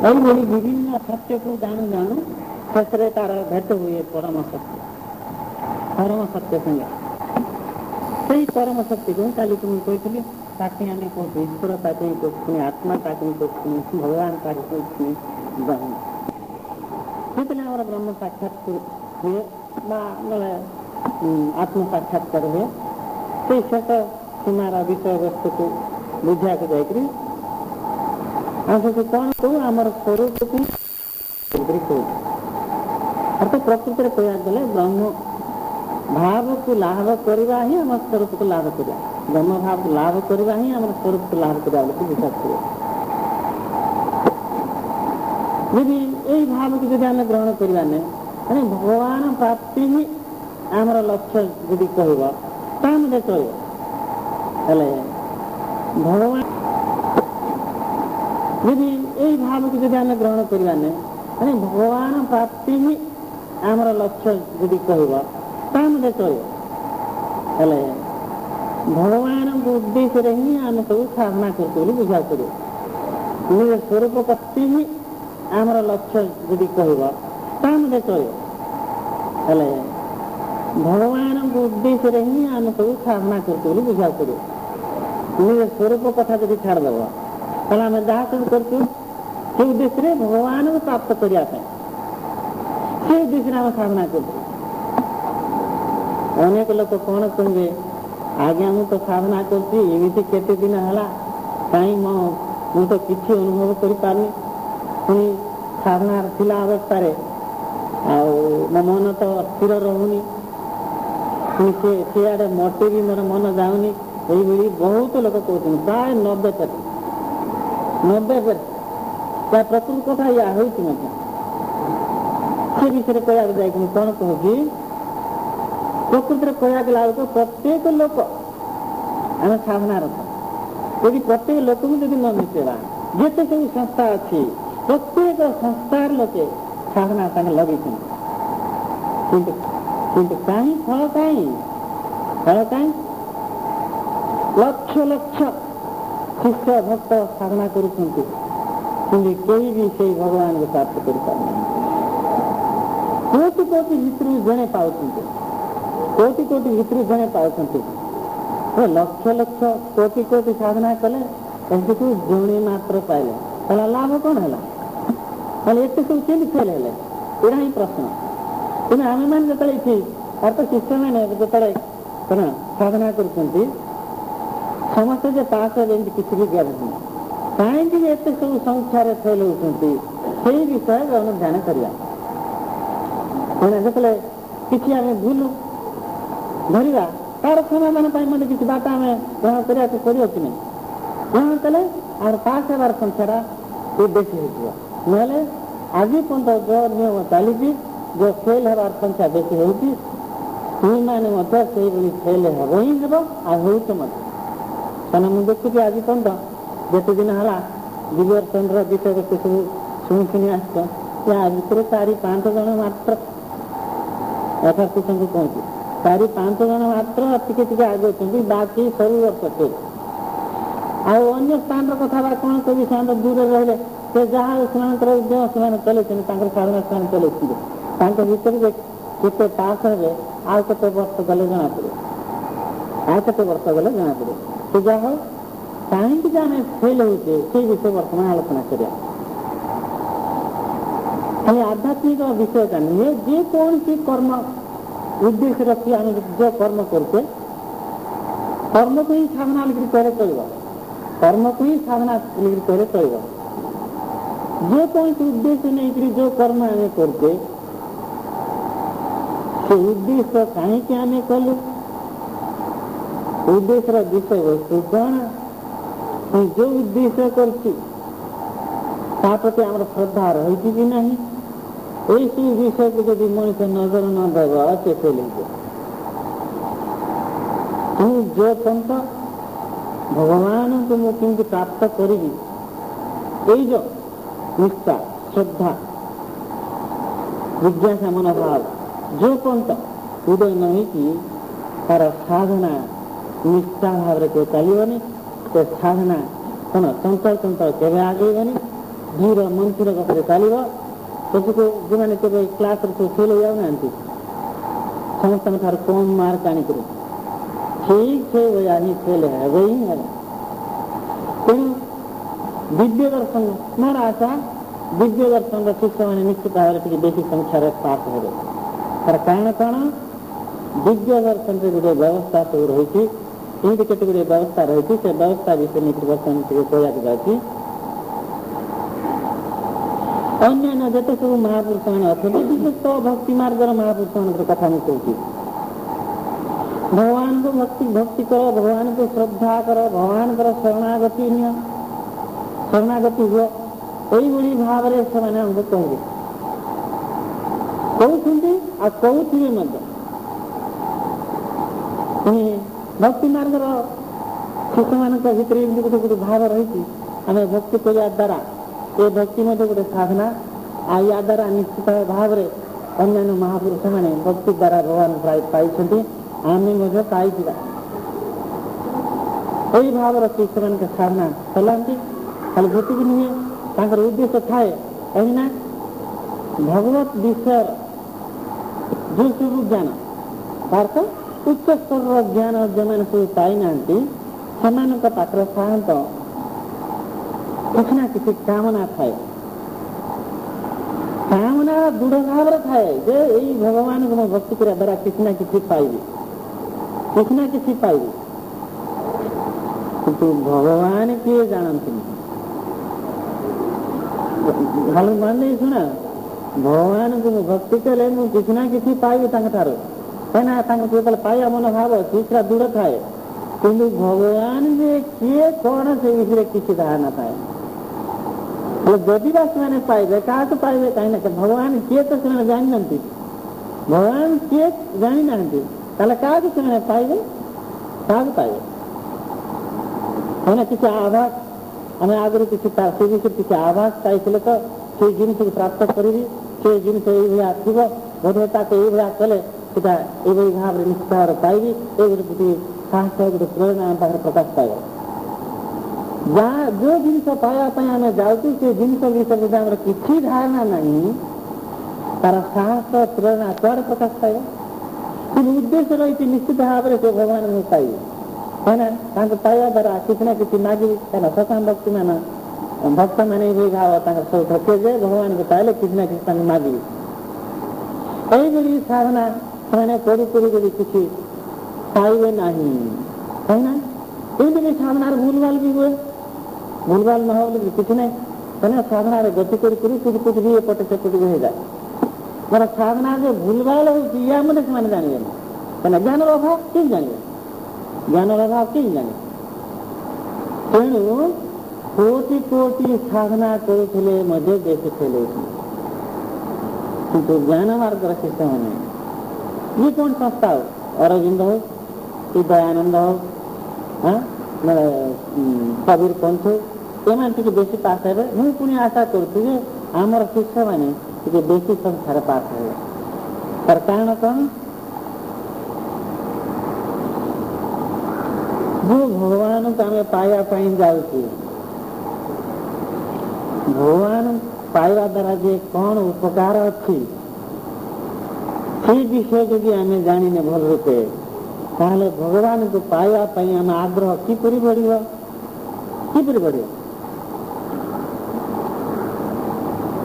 ଏଇଭଳି ବିଭିନ୍ନ ସତ୍ୟକୁ ଜାଣୁ ଜାଣୁ ଶେଷରେ ତାର ଭେଟ ହୁଏ ପରମ ସତ୍ୟ ସଙ୍ଗେ। ସେଇ ପରମ ଶକ୍ତିକୁ କାଲିକୁ ମୁଁ କହିଥିଲି, ତାକୁ ଆମେ କହୁଛୁ ଈଶ୍ୱର, ତାକୁ ହିଁ କହୁଛୁ ଆତ୍ମା, ତାକୁ ହିଁ କହୁଛୁ ଭଗବାନ, ତାକୁ କହୁଛୁ ବ୍ରହ୍ମ। ଯେତେବେଳେ ଆମର ବ୍ରହ୍ମ ସାକ୍ଷାତ ହୁଏ ବା ଆତ୍ମ ସାକ୍ଷାତକାର ହୁଏ, ସେଇ ଶେଷ ସୀମାର ବିଷୟବସ୍ତୁକୁ ବୁଝିବାକୁ ଯାଇକରି ଆମେ ସେଠି କ'ଣ କହୁ, ଆମର ସ୍ୱରୂପକୁ କହୁ। ଅର୍ଥ ପ୍ରକୃତିରେ କହିବାକୁ ଗଲେ ବ୍ରହ୍ମ ଭାବକୁ ଲାଭ କରିବା ହିଁ ଆମ ସ୍ୱରୂପକୁ ଲାଭ କରିବା, ବ୍ରହ୍ମ ଭାବକୁ ଲାଭ କରିବା ହିଁ ଆମର ସ୍ୱରୂପକୁ ଲାଭ କରିବା ବୋଲି ବିଶ୍ୱାସ କରିବା। ଯଦି ଏଇ ଭାବକୁ ଯଦି ଆମେ ଗ୍ରହଣ କରିବା ନାହିଁ, ମାନେ ଭଗବାନ ପ୍ରାପ୍ତି ହିଁ ଆମର ଲକ୍ଷ୍ୟ ଯଦି କହିବ ତାହା ମଧ୍ୟ ଚଳିବ। ହେଲେ ଭଗବାନ ଯଦି ଏଇ ଭାବକୁ ଯଦି ଆମେ ଗ୍ରହଣ କରିବା ନାହିଁ, ମାନେ ଭଗବାନ ପ୍ରାପ୍ତି ହିଁ ଆମର ଲକ୍ଷ୍ୟ ଯଦି କହିବ ତାହା ମଧ୍ୟ ଚଳିବ। ହେଲେ ଭଗବାନଙ୍କ ଉଦ୍ଦେଶ୍ୟରେ ହିଁ ଆମେ ସବୁ ସାଧନା କରୁଛୁ ବୋଲି ବୁଝିବାକୁ ପଡ଼ିବ। ନିଜ ସ୍ୱରୂପ ପ୍ରାପ୍ତି ହିଁ ଆମର ଲକ୍ଷ୍ୟ ଯଦି କହିବ ତାହା ମଧ୍ୟ ଚଳିବ। ହେଲେ ଭଗବାନଙ୍କ ଉଦ୍ଦେଶ୍ୟରେ ହିଁ ଆମେ ସବୁ ସାଧନା କରୁଛୁ ବୋଲି ବୁଝିବାକୁ ପଡ଼ିବ। ନିଜ ସ୍ୱରୂପ କଥା ଯଦି ଛାଡ଼ିଦେବ, ତାହେଲେ ଆମେ ଯାହା ସବୁ କରୁଛୁ ସେ ଉଦ୍ଦେଶ୍ୟରେ ଭଗବାନଙ୍କୁ ପ୍ରାପ୍ତ କରିବା ପାଇଁ, ସେ ଉଦ୍ଦେଶ୍ୟରେ ଆମେ ସାଧନା କରୁଛୁ। ଅନେକ ଲୋକ କ'ଣ କହିବେ, ଆଜ୍ଞା ମୁଁ ତ ସାଧନା କରୁଛି ଏମିତି କେତେ ଦିନ ହେଲା, କାହିଁ ମୁଁ ତ କିଛି ଅନୁଭବ କରିପାରୁନି। ପୁଣି ସାଧନାର ଥିଲା ଅବସ୍ଥାରେ ଆଉ ମୋ ମନ ତ ସ୍ଥିର ରହୁନି, ପୁଣି ସିଆଡ଼େ ମୋଟେ ବି ମୋର ମନ ଯାଉନି। ଏଇଭଳି ବହୁତ ଲୋକ କହୁଛନ୍ତି, ପ୍ରାୟ 90%। ତା ପ୍ରକୃତ କଥା ଇୟା ହେଉଛି ମଧ୍ୟ। ସେ ବିଷୟରେ କହିବାକୁ ଯାଇକି ମୁଁ କ'ଣ କହୁଛି, ପ୍ରକୃତିରେ କହିବାକୁ ଲାଗୁ ପ୍ରତ୍ୟେକ ଲୋକ ଆମେ ସାଧନାରତ। ଯଦି ପ୍ରତ୍ୟେକ ଲୋକଙ୍କୁ ଯଦି ନ ମିଶେଇବା, ଯେତେ ସବୁ ସଂସ୍ଥା ଅଛି ପ୍ରତ୍ୟେକ ସଂସ୍ଥାର ଲୋକେ ସାଧନା ତାଙ୍କେ ଲଗେଇଛନ୍ତି, କିନ୍ତୁ କାହିଁ ଫଳ କାହିଁ ଲକ୍ଷ ଲକ୍ଷ ଶିଷ୍ୟ ଭକ୍ତ ସାଧନା କରୁଛନ୍ତି, କିନ୍ତୁ କେହି ବି ସେଇ ଭଗବାନଙ୍କୁ ପ୍ରାପ୍ତ କରିପାରୁନାହାନ୍ତି। କୋଟି କୋଟି ଭିତରୁ ଜଣେ ପାଉଛନ୍ତି, କୋଟି କୋଟି ଭିତରୁ ଜଣେ ପାଉଛନ୍ତି। ଲକ୍ଷ ଲକ୍ଷ କୋଟି କୋଟି ସାଧନା କଲେ ଏଠିକୁ ଜଣେ ମାତ୍ର ପାଇଲେ, ତାହେଲେ ଲାଭ କ'ଣ ହେଲା? ତାହେଲେ ଏତେ ସବୁ କେମିତି ଫେଲ୍ ହେଲେ? ଏଇଟା ହିଁ ପ୍ରଶ୍ନ। କିନ୍ତୁ ଆମେମାନେ ଯେତେବେଳେ ଏଠି ଅର୍ଥ ଶିଷ୍ୟମାନେ ଯେତେବେଳେ କ'ଣ ସାଧନା କରୁଛନ୍ତି, ସମସ୍ତେ ଯେ ପାସ୍ ହେବେ ଏମିତି କିଛି ବି ଗ୍ୟାରେଣ୍ଟି ନାହିଁ। କାହିଁକି ଏତେ ସବୁ ସଂଖ୍ୟାରେ ଫେଲ୍ ହେଉଛନ୍ତି ସେଇ ବିଷୟରେ ଅନୁଧ୍ୟାନ କରିବା। ଯେତେବେଳେ କିଛି ଆମେ ଭୁଲ ଧରିବା, ତାର ସମାଧାନ ପାଇଁ ମଧ୍ୟ କିଛି ବାଟ ଆମେ ଗ୍ରହଣ କରିବାକୁ ପଡ଼ିବ କି ନାହିଁ? ଗ୍ରହଣ କଲେ ଆମର ପାସ୍ ହେବାର ସଂଖ୍ୟାଟା ବେଶୀ ହେଇଯିବ। ନହେଲେ ଆଜି ପର୍ଯ୍ୟନ୍ତ ଯେଉଁ ନିୟମ ଚାଲିଛି, ଯେଉଁ ଫେଲ୍ ହେବାର ସଂଖ୍ୟା ବେଶୀ ହେଉଛି, ତୁମେମାନେ ମଧ୍ୟ ସେଇଭଳି ଫେଲ୍ ହେବ ହିଁ ହେବ, ଆଉ ହେଉଛ ମଧ୍ୟ। କାରଣ ମୁଁ ଦେଖୁଛି ଆଜି ପର୍ଯ୍ୟନ୍ତ ଯେତେ ଦିନ ହେଲା ଦିବର୍ଷର ବିଷୟବସ୍ତୁ ସବୁ ଶୁଣି ଆସିଛ, ୟା ଭିତରେ 4-5 ଜଣ ମାତ୍ର ଯଥାର୍ଥଙ୍କୁ କହୁଛି, 4-5 ଜଣ ମାତ୍ର ଟିକେ ଟିକେ ଆଗଉଛନ୍ତି, ବାକି ସବୁ ବର୍ଷ ଫେଲ୍। ଆଉ ଅନ୍ୟ ସ୍ଥାନର କଥା ବା କ'ଣ କହିବି, ସେମାନେ ଦୂରରେ ରହିଲେ, ସେ ଯାହା ସେମାନଙ୍କର ଉଦ୍ୟମ ସେମାନେ ଚଲେଇଛନ୍ତି, ତାଙ୍କର ସାଧନା ସେମାନେ ଚଲେଇଛନ୍ତି, ତାଙ୍କ ଭିତରେ ଯେ କେତେ ପାସ୍ ହେବେ ଆଉ କେତେ ବର୍ଷ ଗଲେ ଜଣାପଡ଼ିବ, ସେ ଯାହା ହଉ କାହିଁକି ଯେ ଆମେ ଫେଲ୍ ହେଉଛେ ସେଇ ବିଷୟ ବର୍ତ୍ତମାନ ଆଲୋଚନା କରିବା। ଖାଲି ଆଧ୍ୟାତ୍ମିକ ବିଷୟଟା ନୁହେଁ, ଯେକୌଣସି କର୍ମ ଉଦ୍ଦେଶ୍ୟ ରଖି ଆମେ ଯେଉଁ କର୍ମ କରୁଛେ, କର୍ମକୁ ହିଁ ସାଧନା ବୋଲିକରି କହିଲେ ଚଳିବ, ଯେକୌଣସି ଉଦ୍ଦେଶ୍ୟ ନେଇକରି ଯେଉଁ କର୍ମ ଆମେ କରୁଛେ, ସେ ଉଦ୍ଦେଶ୍ୟ କାହିଁକି ଆମେ କଲୁ, ଉଦ୍ଦେଶ୍ୟର ବିଷୟବସ୍ତୁ କ'ଣ, ଯେଉଁ ଉଦ୍ଦେଶ୍ୟ କରୁଛି ତା ପ୍ରତି ଆମର ଶ୍ରଦ୍ଧା ରହିଛି କି ନାହିଁ, ଏଇସବୁ ବିଷୟକୁ ଯଦି ମଣିଷ ନଜର ନ ଦେବ ସେ ଫେଲ୍ ହେଇଯିବ। ମୁଁ ଯେଉଁ ପନ୍ଥ ଭଗବାନଙ୍କୁ ମୁଁ କେମିତି ପ୍ରାପ୍ତ କରିବି, ଏଇ ଯେଉଁ ନିଷ୍ଠା, ଶ୍ରଦ୍ଧା, ଜିଜ୍ଞାସା ମନୋଭାବ ଯେଉଁ ପନ୍ଥ ଉଦୟ ନ ହେଇକି ତାର ସାଧନା ନିଷ୍ଠା ଭାବରେ କେବେ ଚାଲିବନି, ସେ ସାଧନା କ'ଣ ଚଞ୍ଚଳ କେବେ ଆଗେଇବନି। धीर मंथुर गति चलो पशु जो मैंने केवल क्लास फेल हो जाऊना समस्त ठार कम मार्क आनिक ठीक है वही आनी फेल है वही है तेणु दिव्य दर्शन मोर आशा दिव्य दर्शन शिष्य मैंने निश्चित भाव में बेसी संख्यार पास हे तार कारण कौन दिव्य दर्शन से गोटे व्यवस्था सब रही एमती केत गुड़े व्यवस्था रही से व्यवस्था विषय नहीं बर्तमान कहवाक जाऊँगी अन्य जिते सब महापुरुष मैंने अच्छा विशेषतः भक्ति मार्गर महापुरुष मान कथा मुझे कहूँ भगवान को भक्ति कर भगवान को श्रद्धा कर भगवान कर शरणागति निय शरणागति हुए यही भाव में से हमको कहे कहते आ कहते भक्ति मार्गर शिष्य मान भीतर गोटे गोटे भाव रही आम भक्ति करने द्वारा ये भक्ति गोटे साधना आ या द्वारा निश्चित भाव में अन्य महापुरुष मैंने भक्ति द्वारा भगवान पाई आम पाई यही भाव शिष्य मान साधना चलाती खाली भक्ति भी नुहे उद्देश्य थाए कहीं भगवत विषय जो सब ज्ञान तार उच्च स्तर ज्ञान जो मैंने सब पाई ना पाखर साधारणतः किसी ना किसी कामना थाए कामना दृढ़ भाव थाए जे यही भगवान को भक्ति करने द्वारा किसी ना किसी पाइबी किंतु भगवान किए जानती भल मान नहीं सुना भगवान को भक्ति कले किसी ना किसी पाइबी कहीं पाया मनोभाव तीसरा दृढ़ थाए किंतु भगवान जे किए कौन से विषय किसी धारणा थाए जदि मैंने पाइबे क्या पाइबे कहीं भगवान किए तो से जानी भगवान किए जानी ना क्या से पाइबे क्या पाइबे हमने किसी आभास हमें आगुरी किसी से विषय किसी आभास पाई तो से जिन प्राप्त करी से जिन थी बोधता को ये कले सीटा ये भाव में निश्चित भाव पाइबी ये गोटे साहस गोटे प्रेरणा आम पाखे प्रकाश पाइब जहाँ जो जिनस पाइबापी आम जाऊँ से जिनस विषय जब आम किसी धारणा नहीं तार साहस प्रेरणा कुआड़े प्रकाश पाइब कि उद्देश्य रही निश्चित भाव में से भगवान को पाइबे कहीं पाइबा द्वारा किसी ना किसी मागे कहीं सकाम भक्ति मान भक्त मैंने ये भाव सब थके जाए भगवान को पाइले किसी ना किसी मागे यही साधना मैंने पढ़ी पढ़ी किसी पाइबे नहीं कहीं भी साधना भूलभाल भी हुए भूलभाल न हो किसी नहीं कहीं साधना गति कर कुछ भी एपटे सेपटे भी हो जाए मोर साधना जो भूलभाल हो मत से जानवे कहीं ज्ञान अभाव किए जानवे ज्ञान अभाव किए जाने तेणु कोटि कोटि साधना करुले बेसी फेल किंतु ज्ञान मार्ग शिष्य मैंने ये कौन संस्था हो अरविंद हो कि दयानंद हो कबीर पंथ हो ये बेसी पास हे मुझे पुणी आशा करुँ आमर शिष्य मैंने बेसी संख्यार पास हे तार कारण कौन जो भगवान को आम पाइबा जाऊँ भगवान पाइबा द्वारा जे कौन उपकार अच्छी से विषय यदि आम जाने भल रूपे ताहले भगवान को पाइबा आम आग्रह किपरि बढ़िबो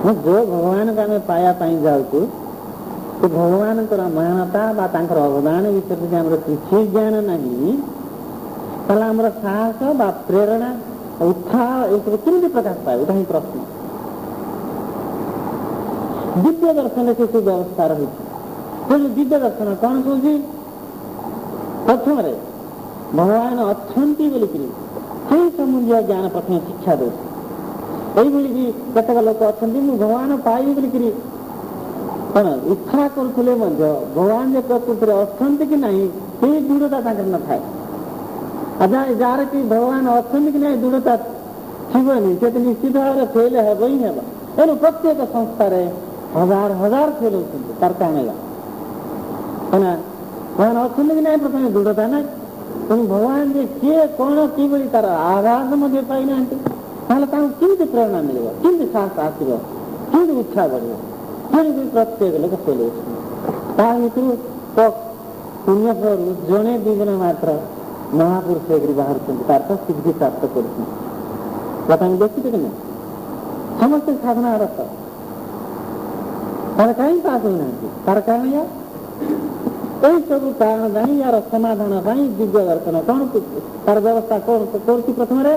जो भगवान को आम पाइबा जाऊँ तो भगवान महानता बा अवदान विषय आम किसी ज्ञान नहीं आमर साहस बा प्रेरणा उत्साह ये सब केमी प्रकाश पाए वही प्रश्न दिव्य दर्शन से सब व्यवस्था रही तेणु दिव्य दर्शन कौन कौन प्रथम भगवान अच्छा बोलिकी से संबंधी ज्ञान प्रथम शिक्षा दे यही भी केतक लोक अच्छा भगवान पाइबी बोलिकी कौन इच्छा करुले भगवान जो प्रकृति अच्छा कि नहीं से दृढ़ता न था जार कि भगवान अच्छा कि नहीं दृढ़ता थी से तो निश्चित भाव में फेल है वही है तेणु प्रत्येक संस्थार हजार हजार फेल होती तार कम भगवान अच्छा कि नहीं प्रथम दृढ़ता ना तेणु भगवान जे किए कौन कि तार आभास पाई ना ତାହେଲେ ତାଙ୍କୁ କେମିତି ପ୍ରେରଣା ମିଳିବ, କେମିତି ସାହସ ଆସିବ, କେମିତି ଉତ୍ସାହ ବଢ଼ିବ? ତେଣୁକରି ପ୍ରତ୍ୟେକ ଲୋକ ଚଲେଇଛନ୍ତି। ତା ଭିତରୁ ପୁଣ୍ୟ ଫଳରୁ ଜଣେ ଦୁଇ ଜଣ ମାତ୍ର ମହାପୁରୁଷ ହେଇକରି ବାହାରୁଛନ୍ତି, ତାର ତ ସିଦ୍ଧି ପ୍ରାପ୍ତ କରୁଛନ୍ତି। ପ୍ରଥମେ ଦେଖିଛୁ କି ନାହିଁ? ସମସ୍ତେ ସାଧନାରତ, ତାର କାହିଁ ପାସ୍ ହଉନାହାନ୍ତି? ତାର କାରଣ ଏଇ ସବୁ କାରଣ ଜାଣି ୟାର ସମାଧାନ ପାଇଁ ଦିବ୍ୟ ଦର୍ଶନ କ'ଣ ତାର ବ୍ୟବସ୍ଥା କ'ଣ କରୁଛି? ପ୍ରଥମରେ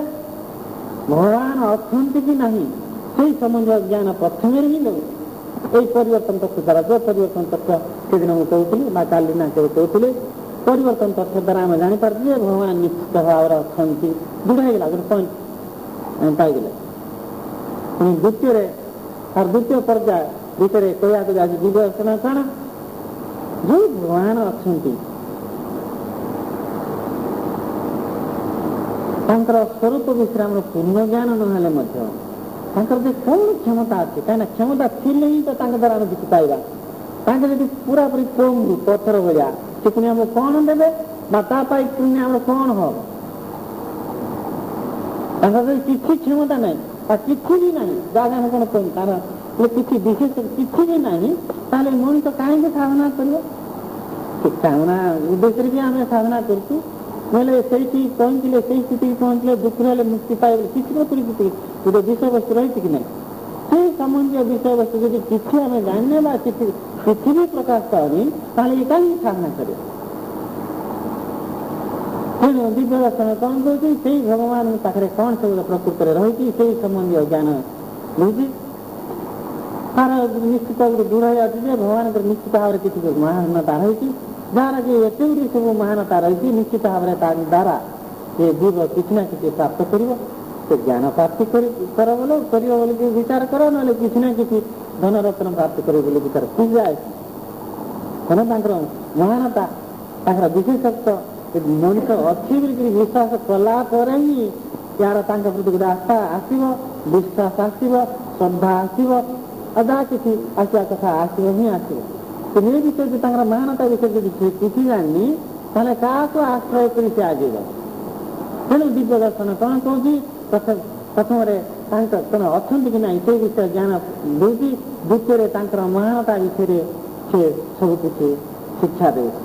ଭଗବାନ ଅଛନ୍ତି କି ନାହିଁ ସେଇ ସମ୍ବନ୍ଧୀୟ ଜ୍ଞାନ ପ୍ରଥମରେ ହିଁ ଦେଉଛି। ଏଇ ପରିବର୍ତ୍ତନ ତଥ୍ୟ ଦ୍ୱାରା, ଯେଉଁ ପରିବର୍ତ୍ତନ ତଥ୍ୟ ସେଦିନ ମୁଁ କହୁଥିଲି ବା କାଲି ନା କେବେ କହୁଥିଲି, ପରିବର୍ତ୍ତନ ତଥ୍ୟ ଦ୍ୱାରା ଆମେ ଜାଣିପାରୁଛୁ ଯେ ଭଗବାନ ନିଶ୍ଚିତ ଭାବରେ ଅଛନ୍ତି। ଦୃଢ଼ ହେଇଗଲା, ଗୋଟେ ପଏଣ୍ଟ ଆମେ ପାଇଗଲେ। ପୁଣି ଦ୍ୱିତୀୟରେ ତାର ଦ୍ୱିତୀୟ ପର୍ଯ୍ୟାୟ ଭିତରେ କହିବାକୁ ଯାଉଛି ଦିବ୍ୟ ଦର୍ଶନ କ'ଣ? ଯେଉଁ ଭଗବାନ ଅଛନ୍ତି ତାଙ୍କର ସ୍ୱରୂପ ବିଷୟରେ ଆମର ପୂର୍ଣ୍ଣ ଜ୍ଞାନ ନହେଲେ ମଧ୍ୟ ତାଙ୍କର ଯେ କ'ଣ କ୍ଷମତା ଅଛି, କାହିଁକିନା କ୍ଷମତା ଥିଲେ ହିଁ ତ ତାଙ୍କ ଦ୍ୱାରା ଆମେ କିଛି ପାଇବା। ତାଙ୍କେ ଯଦି ପୁରାପୁରି କମରୁ ପଥର ଭଳିଆ, ସେ ପୁଣି ଆମକୁ କ'ଣ ଦେବେ ବା ତା ପାଇଁ ପୁଣି ଆମର କ'ଣ ହବ? ତାଙ୍କର ଯଦି କିଛି କ୍ଷମତା ନାହିଁ ବା କିଛି ବି ନାହିଁ, ଯାହା ଆମେ କ'ଣ କହିବୁ ତାର କିଛି ବିଶେଷ କିଛି ବି ନାହିଁ, ତାହେଲେ ମଣିଷ କାହିଁକି ସାଧନା କରିବ? ସାଧନା ଉଦ୍ଦେଶ୍ୟରେ ବି ଆମେ ସାଧନା କରୁଛୁ, ନହେଲେ ସେଇଠି ପହଞ୍ଚିଲେ, ସେଇ ସ୍ଥିତିକି ପହଞ୍ଚିଲେ ଦୁଃଖ ହେଲେ ମୁକ୍ତି ପାଇଲେ କିଛି ନକରି କିଛି ଗୋଟେ ବିଷୟବସ୍ତୁ ରହିଛି କି ନାହିଁ? ସେଇ ସମ୍ବନ୍ଧୀୟ ବିଷୟବସ୍ତୁ ଯଦି କିଛି ଆମେ ଜାଣିନେ ବା କିଛି ବି ପ୍ରକାଶ ପାଉନି, ତାହେଲେ ଏ କାହିଁକି ସାଧନା କରିବ? ତେଣୁ ଦିବ୍ୟ ଦର୍ଶନ କ'ଣ କହୁଛି? ସେଇ ଭଗବାନଙ୍କ ପାଖରେ କ'ଣ ସବୁ ପ୍ରକୃତରେ ରହିଛି ସେଇ ସମ୍ବନ୍ଧୀୟ ଜ୍ଞାନ ମିଳୁଛି। ତାର ନିଶ୍ଚିତ ଗୋଟେ ଦୃଢ଼ ହେଇଯାଉଛି ଯେ ଭଗବାନଙ୍କର ନିଶ୍ଚିତ ଭାବରେ କିଛି ମହାନତା ରହିଛି, ଯାହାର କି ଏତେ ଗୁଡ଼ିଏ ସବୁ ମହାନତା ରହିଛି। ନିଶ୍ଚିତ ଭାବରେ ତା ଦ୍ୱାରା ସେ ଜୀବ କିଛି ନା କିଛି ପ୍ରାପ୍ତ କରିବ। ସେ ଜ୍ଞାନ ପ୍ରାପ୍ତି କରିବ ବୋଲି ବିଚାର କର, ନହେଲେ କିଛି ନା କିଛି ଧନରତ୍ନ ପ୍ରାପ୍ତି କରିବ ବୋଲି ବିଚାର ଯାଏ। ତେଣୁ ତାଙ୍କର ମହାନତା, ତାଙ୍କର ବିଶେଷତ୍ୱ ମଣିଷ ଅଛି ବୋଲିକରି ବିଶ୍ୱାସ କଲା ପରେ ହିଁ ୟାର ତାଙ୍କ ପ୍ରତି ଗୋଟେ ଆଶା ଆସିବ, ବିଶ୍ୱାସ ଆସିବ, ଶ୍ରଦ୍ଧା ଆସିବ, ଆଉ ଯାହା କିଛି ଆସିବା କଥା ଆସିବ ହିଁ ଆସିବ। ଏ ବିଷୟରେ ଯଦି ତାଙ୍କର ମହାନତା ବିଷୟରେ ଯଦି ସେ କିଛି ଜାଣିନି, ତାହେଲେ କାହାକୁ ଆଶ୍ରୟ କରି ସେ ଆଗେଇବ? ତେଣୁ ଦିବ୍ୟ ଦର୍ଶନ କ'ଣ କହୁଛି? ପ୍ରଥମରେ ତାଙ୍କ କ'ଣ ଅଛନ୍ତି କି ନାହିଁ ସେଇ ବିଷୟରେ ଜ୍ଞାନ ଦେଉଛି। ଦ୍ୱିତୀୟରେ ତାଙ୍କର ମହାନତା ବିଷୟରେ ସେ ସବୁ କିଛି ଶିକ୍ଷା ଦେଉଛି।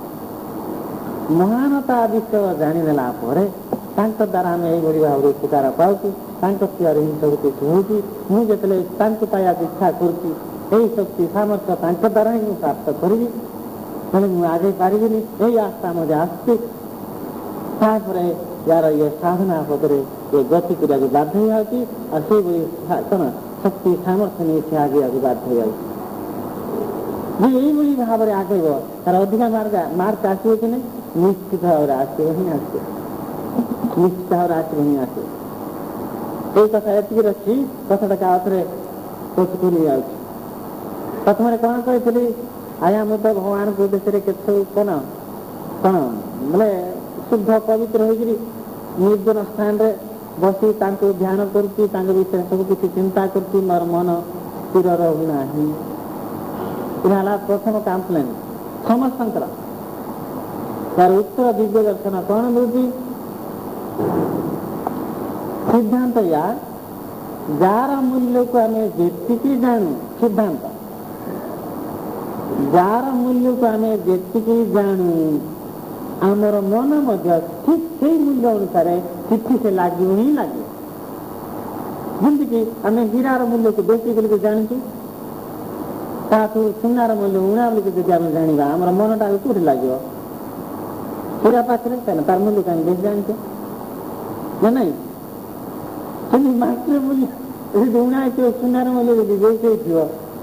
ମହାନତା ବିଷୟ ଜାଣିନେଲା ପରେ ତାଙ୍କ ଦ୍ୱାରା ଆମେ ଏଇଭଳି ଭାବରେ ଉପକାର ପାଉଛୁ, ତାଙ୍କ କ୍ରିୟାରେ ହିଁ ସବୁ କିଛି ହେଉଛି। ମୁଁ ଯେତେବେଳେ ତାଙ୍କୁ ପାଇବାକୁ ଇଚ୍ଛା କରୁଛି, ଏଇ ଶକ୍ତି ସାମର୍ଥ୍ୟ ତାଙ୍କ ଦ୍ୱାରା ହିଁ ମୁଁ ପ୍ରାପ୍ତ କରିବି, ତେଣୁ ମୁଁ ଆଗେଇ ପାରିବିନି, ଏଇ ଆସ୍ଥା ମୋତେ ଆସୁଛି। ତାପରେ ୟାର ଇଏ ସାଧନା ପଦରେ ଏ ଗତି କରିବାକୁ ବାଧ୍ୟ ହେଇଯାଉଛି, ଆଉ ସେଇଭଳି କ'ଣ ଶକ୍ତି ସାମର୍ଥ୍ୟ ନେଇ ସେ ଆଗେଇବାକୁ ବାଧ୍ୟ ହେଇଯାଉଛି। ଯେ ଏଇଭଳି ଭାବରେ ଆଗେଇବ, ତାର ଅଧିକା ମାର୍କ ଆସିବ କି ନାହିଁ? ନିଶ୍ଚିତ ଭାବରେ ଆସିବ ହିଁ ଆସିବ, ନିଶ୍ଚିତ ଭାବରେ ଆସିବ ହିଁ ଆସିବ। ଏଇ କଥା ଏତିକି ରଖି କଥାଟା ଆଉଥରେ ପଛକୁ ନେଇଯାଉଛି। ପ୍ରଥମରେ କ'ଣ କହିଥିଲି? ଆଜ୍ଞା ମୁଁ ତ ଭଗବାନଙ୍କ ଉଦ୍ଦେଶ୍ୟରେ କେତେ ସବୁ କ'ଣ ବୋଲେ ଶୁଦ୍ଧ ପବିତ୍ର ହୋଇକରି ନିର୍ଜନ ସ୍ଥାନରେ ବସି ତାଙ୍କୁ ଧ୍ୟାନ କରୁଛି, ତାଙ୍କ ବିଷୟରେ ସବୁ କିଛି ଚିନ୍ତା କରୁଛି, ମୋର ମନ ସ୍ଥିର ରହୁନାହିଁ। ଏହା ହେଲା ପ୍ରଥମ କମ୍ପ୍ଲେନ୍ ସମସ୍ତଙ୍କର। ତାର ଉତ୍ତର ଦିବ୍ୟ ଦର୍ଶନ କ'ଣ ଦେଉଛି? ସିଦ୍ଧାନ୍ତ ଯାହାର ମୂଲ୍ୟକୁ ଆମେ ଯେତିକି ଜାଣୁ, ସିଦ୍ଧାନ୍ତ ଯାହାର ମୂଲ୍ୟକୁ ଆମେ ଯେତିକି ଜାଣୁ, ଆମର ମନ ମଧ୍ୟ ଠିକ୍ ସେଇ ମୂଲ୍ୟ ଅନୁସାରେ କିଛି ସେ ଲାଗିବ ହିଁ ଲାଗିବ। ଯେମିତିକି ଆମେ ହୀରାର ମୂଲ୍ୟକୁ ବେଶୀ ବୋଲିକି ଜାଣିଛୁ, ତାଠୁ ସୁନାର ମୂଲ୍ୟ ଉଣା ବୋଲିକି ଯଦି ଆମେ ଜାଣିବା, ଆମର ମନଟାକୁ କୋଉଠି ଲାଗିବ? ହୀରା ପାଖରେ, କାହିଁକିନା ତାର ମୂଲ୍ୟକୁ ଆମେ ବେଶୀ ଜାଣିଛେ ନା ନାହିଁ? ସେମିତି ମାଟିର ମୂଲ୍ୟ ଯଦି ଉଣା ହେଇଥିବ, ସୁନାର ମୂଲ୍ୟ ଯଦି ବେଶୀ ହେଇଥିବ,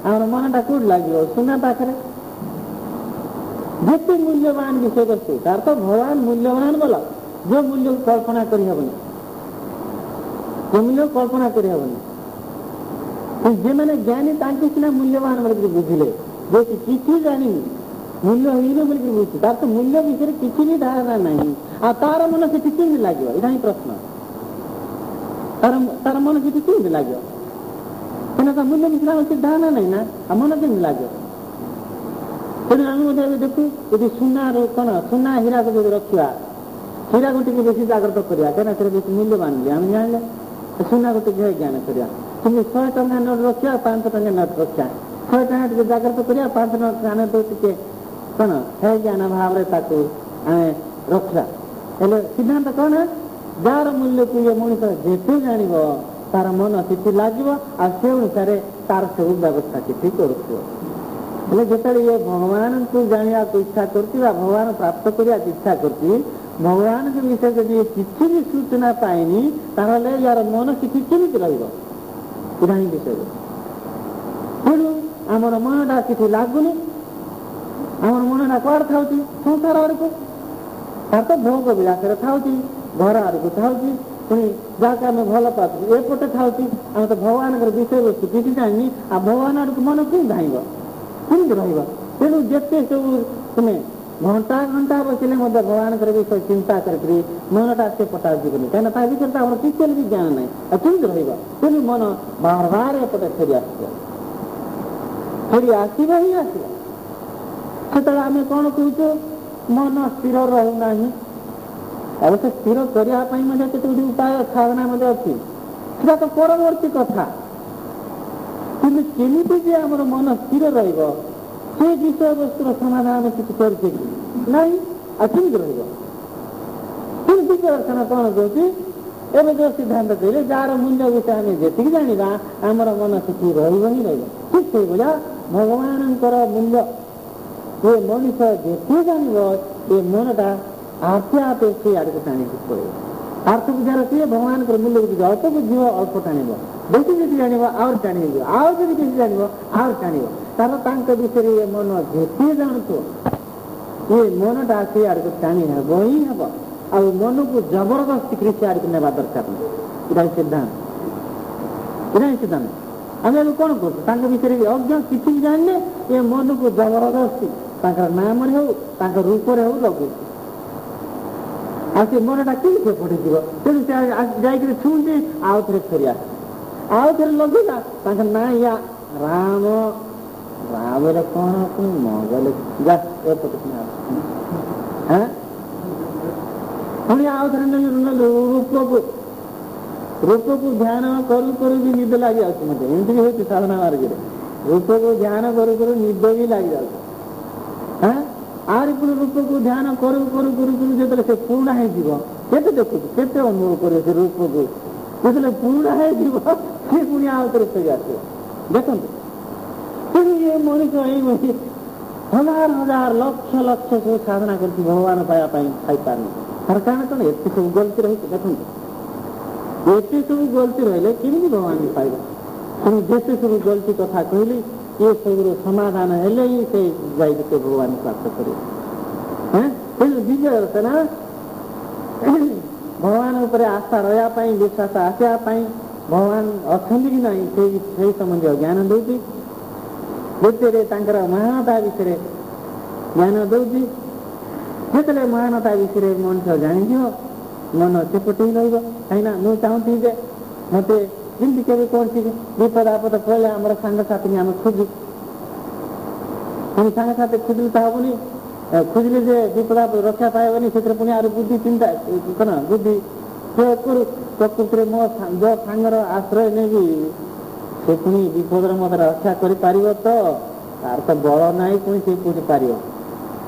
ଆମର ମନଟା କୋଉଠି ଲାଗିବ? ସୁନା ପାଖରେ। ଯେତେ ମୂଲ୍ୟବାନ ବିଷୟବସ୍ତୁ, ତାର ତ ଭଗବାନ ମୂଲ୍ୟବାନ ବୋଲ, ଯୋଉ ମୂଲ୍ୟକୁ କଳ୍ପନା କରିହେବନି, ଯୋଉ ମୂଲ୍ୟକୁ କଳ୍ପନା କରିହେବନି। ଯେମାନେ ଜ୍ଞାନୀ ତାଙ୍କୁ ସିନା ମୂଲ୍ୟବାନ ବୋଲିକି ବୁଝିଲେ, ଯେ କିଛି ଜାଣିନି ମୂଲ୍ୟହୀନ ବୋଲିକି ବୁଝୁଛି, ତାର ତ ମୂଲ୍ୟ ବିଷୟରେ କିଛି ବି ଧାରଣା ନାହିଁ, ଆଉ ତାର ମନ ସେଠି କେମିତି ଲାଗିବ? ଏଇଟା ହିଁ ପ୍ରଶ୍ନ। ତାର ମନ ସେଠି କେମିତି ଲାଗିବ? କାହିଁକିନା ତା ମୂଲ୍ୟ ବିଷୟରେ ଆମର କିଛି ଧାରଣା ନାହିଁ ନା, ଆଉ ମନ କେମିତି ଲାଗିବ? ତେଣୁ ଆମେ ମଧ୍ୟ ଏବେ ଦେଖୁ, ଯଦି ସୁନାର କ'ଣ ସୁନା ହୀରାକୁ ଯଦି ରଖିବା, ହୀରାକୁ ଟିକେ ବେଶୀ ଜାଗ୍ରତ କରିବା, କାହିଁକିନା ସେଟା ବେଶୀ ମୂଲ୍ୟବାନ ବୋଲି ଆମେ ଜାଣିଲେ। ସୁନା ଗୋଟେ ଜ୍ଞାନ କରିବା। କିନ୍ତୁ 100 ଟଙ୍କା ନୋଟ ରଖିବା, 500 ଟଙ୍କା ନୋଟ ରଖିବା, 100 ଟଙ୍କା ଟିକେ ଜାଗ୍ରତ କରିବା, 500 ଟଙ୍କା ନୋଟ ଟିକେ କ'ଣ ହେ ଜ୍ଞାନ ଭାବରେ ତାକୁ ଆମେ ରଖିବା। ହେଲେ ସିଦ୍ଧାନ୍ତ କ'ଣ? ଯାହାର ମୂଲ୍ୟକୁ ଇଏ ମଣିଷ ଯେତେ ଜାଣିବ ତାର ମନ ସେଠି ଲାଗିବ, ଆଉ ସେ ଅନୁସାରେ ତାର ସବୁ ବ୍ୟବସ୍ଥା କିଛି କରୁଥିବ। ହେଲେ ଯେତେବେଳେ ଇଏ ଭଗବାନଙ୍କୁ ଜାଣିବାକୁ ଇଚ୍ଛା କରୁଛି ବା ଭଗବାନ ପ୍ରାପ୍ତ କରିବାକୁ ଇଚ୍ଛା କରୁଛି, ଭଗବାନଙ୍କ ବିଷୟରେ ଯଦି କିଛି ବି ସୂଚନା ପାଇନି, ତାହେଲେ ୟାର ମନ ସେଠି କେମିତି ରହିବ ଇରାଣୀ ବିଷୟରେ? ତେଣୁ ଆମର ମନଟା କିଛି ଲାଗୁନି, ଆମର ମନଟା କୁଆଡ଼େ ଥାଉଛି? ସଂସାର ଆଡ଼କୁ। ତାର ତ ଭୋଗ ବିଳାସରେ ଥାଉଛି, ଘର ଆଡ଼କୁ ଥାଉଛି, ପୁଣି ଯାହାକୁ ଆମେ ଭଲ ପାଉଛୁ ଏପଟେ ଥାଉଛି। ଆମେ ତ ଭଗବାନଙ୍କର ବିଷୟବସ୍ତୁ କିଛି ଜାଣିନି, ଆଉ ଭଗବାନ ଆଡ଼କୁ ମନ କେମିତି ଧାଇଁବ, କେମିତି ରହିବ? ତେଣୁ ଯେତେ ସବୁ ତୁମେ ଘଣ୍ଟା ଘଣ୍ଟା ବସିଲେ ମଧ୍ୟ ଭଗବାନଙ୍କର ବିଷୟ ଚିନ୍ତା କରିକି ମନଟା ସେ ପଟାଉ ଯିବନି, କାହିଁକିନା ତା ବିଷୟରେ ତ ଆମର କିଛି ବି ଜ୍ଞାନ ନାହିଁ, ଆଉ କେମିତି ରହିବ? ତେଣୁ ମନ ବାର ବାର ଏପଟେ ଫେରି ଆସିବ, ଫେରି ଆସିବ ହିଁ ଆସିବ। ସେତେବେଳେ ଆମେ କ'ଣ କହୁଛୁ? ମନ ସ୍ଥିର ରହୁନାହିଁ। ଅବଶ୍ୟ ସ୍ଥିର କରିବା ପାଇଁ ମଧ୍ୟ କେତେ ଗୁଡ଼ିଏ ଉପାୟ ସାଧନା ମଧ୍ୟ ଅଛି, ସେଟା ତ ପରବର୍ତ୍ତୀ କଥା। କିନ୍ତୁ କେମିତି ଯେ ଆମର ମନ ସ୍ଥିର ରହିବ ସେ ବିଷୟବସ୍ତୁର ସମାଧାନ ଆମେ କିଛି କରିଛେ କି ନାହିଁ, ଆଉ କେମିତି ରହିବ? କିନ୍ତୁ ଦର୍ଶନ କ'ଣ କହୁଛି? ଏବେ ଯେଉଁ ସିଦ୍ଧାନ୍ତ କହିଲେ ଯାହାର ମୂଲ୍ୟ ବିଷୟ ଆମେ ଯେତିକି ଜାଣିବା ଆମର ମନ ସେଠି ରହିବ ହିଁ ରହିବ। ଠିକ୍ ସେଇଭଳିଆ ଭଗବାନଙ୍କର ମୂଲ୍ୟ ଏ ମଣିଷ ଯେତେ ଜାଣିବ ଏ ମନଟା ଆପେ ଆପେ ସେ ଆଡ଼କୁ ଟାଣିକି ପଳେଇବ। ଆର୍ଥ ବୁଝାର ସିଏ ଭଗବାନଙ୍କର ମୂଲ୍ୟକୁ ଯଦି ଅଳ୍ପ ବୁଝିବ ଅଳ୍ପ ଟାଣିବ, ବେଶୀ ଯଦି ଜାଣିବ ଆହୁରି ଟାଣି ହେଇଯିବ, ଆଉ ଯଦି ବେଶୀ ଜାଣିବ ଆହୁରି ଟାଣିବ। କାରଣ ତାଙ୍କ ବିଷୟରେ ଏ ମନ ଯେତେ ଜାଣୁଥିବ ଏ ମନଟା ସେ ଆଡ଼କୁ ଟାଣି ହେବ ହିଁ ହେବ। ଆଉ ମନକୁ ଜବରଦସ୍ତି କରି ସେ ଆଡ଼କୁ ନେବା ଦରକାର ନାହିଁ। ଏଇଟା ସିଦ୍ଧାନ୍ତ, ଏଇଟା ସିଦ୍ଧାନ୍ତ। ଆମେ ଏବେ କ'ଣ କରୁଛୁ? ତାଙ୍କ ବିଷୟରେ ଅଜ୍ଞ କିଛି ବି ଜାଣିଲେ ଏ ମନକୁ ଜବରଦସ୍ତି ତାଙ୍କର ନାମରେ ହେଉ ତାଙ୍କ ରୂପରେ ହେଉ ଲଗାଉଛି, ଆଉ ସେ ମନଟା କେମିତି ପଡ଼ିଯିବ? ତେଣୁ ସେ ଯାଇକରି ଛୁଁଛି, ଆଉ ଥରେ ଫେରି ଆସେ, ଆଉ ଥରେ ଲଗେଇବା ତାଙ୍କ ନାଁ ୟା ରାମ, ରାମରେ କ'ଣ ମଙ୍ଗଲ ଏପଟେ ପୁଣି ଆଉ ଥରେ ରୂପକୁ ଧ୍ୟାନ କରୁ କରୁ ବି ନିଦ ଲାଗିଯାଉଛି ମୋତେ। ଏମିତି ବି ହେଉଛି ସାଧନା ମାର୍ଗରେ, ରୂପକୁ ଧ୍ୟାନ କରୁ କରୁ ନିଦ ବି ଲାଗିଯାଉଛି। ଆହୁରି ପୁଣି ରୂପକୁ ଧ୍ୟାନ କରୁ କରୁ କରୁ କରୁ ଯେତେବେଳେ ସେ ପୁରୁଣା ହେଇଯିବ, କେତେ ଦେଖୁଛୁ, କେତେ ଅନୁଭବ କରିବ ସେ ରୂପକୁ। ଯେତେବେଳେ ପୁରୁଣା ହେଇଯିବ ସେ ପୁଣି ଆଉ ଥରେ ଫେରି ଆସିବ। ଦେଖନ୍ତୁ, ତେଣୁ ଏ ମଣିଷ ଏଇଭଳି ହଜାର ହଜାର ଲକ୍ଷ ଲକ୍ଷ ସବୁ ସାଧନା କରୁଛି ଭଗବାନ ପାଇବା ପାଇଁ, ପାଇପାରୁନି। ତାର କାରଣ କ'ଣ? ଏତେ ସବୁ ଗଲତି ରହିଛି। ଦେଖନ୍ତୁ, ଏତେ ସବୁ ଗଲତି ରହିଲେ କେମିତି ଭଗବାନଙ୍କୁ ପାଇବ? ତେଣୁ ଯେତେ ସବୁ ଗଲତି କଥା କହିଲି ଏ ସବୁର ସମାଧାନ ହେଲେ ହିଁ ସେ ଯାଇକି ସେ ଭଗବାନ ପ୍ରାପ୍ତ କରିବ। ତେଣୁ ବିଜୟ ଦର୍ଶନ ଭଗବାନ ଉପରେ ଆଶା ରହିବା ପାଇଁ, ବିଶ୍ୱାସ ଆସିବା ପାଇଁ, ଭଗବାନ ଅଛନ୍ତି କି ନାହିଁ ସେଇ ସମ୍ବନ୍ଧୀୟ ଜ୍ଞାନ ଦେଉଛି। ଦ୍ୱିତୀୟରେ ତାଙ୍କର ମହାନତା ବିଷୟରେ ଜ୍ଞାନ ଦେଉଛି। ଯେତେବେଳେ ମହାନତା ବିଷୟରେ ମଣିଷ ଜାଣିଯିବ ମନ ସେପଟେ ହିଁ ରହିବ। କାହିଁକିନା ମୁଁ ଚାହୁଁଛି ଯେ ମୋତେ ଯେମିତି କେବେ କୌଣସି ବିପଦ ଆପଦ ପଡ଼ିଲେ ଆମର ସାଙ୍ଗସାଥିକି ଆମେ ଖୋଜୁ, ପୁଣି ସାଙ୍ଗସାଥି ଖୋଜିଲେ ତ ହେବନି, ଖୋଜିଲେ ଯେ ବିପଦ ଆପଦ ରକ୍ଷା ପାଇବନି, ସେଥିରେ ପୁଣି ଆହୁରି ବୁଦ୍ଧି ଚିନ୍ତା କ'ଣ ବୁଦ୍ଧି ପ୍ରୟୋଗ କରୁ। ପ୍ରକୃତିରେ ମୋ ଯେଉଁ ସାଙ୍ଗର ଆଶ୍ରୟ ନେବି ସେ ପୁଣି ବିପଦରେ ମୋତେ ରକ୍ଷା କରିପାରିବ ତ? ତାର ତ ବଳ ନାହିଁ, ପୁଣି ସେ କୋଉଠି ପାରିବ?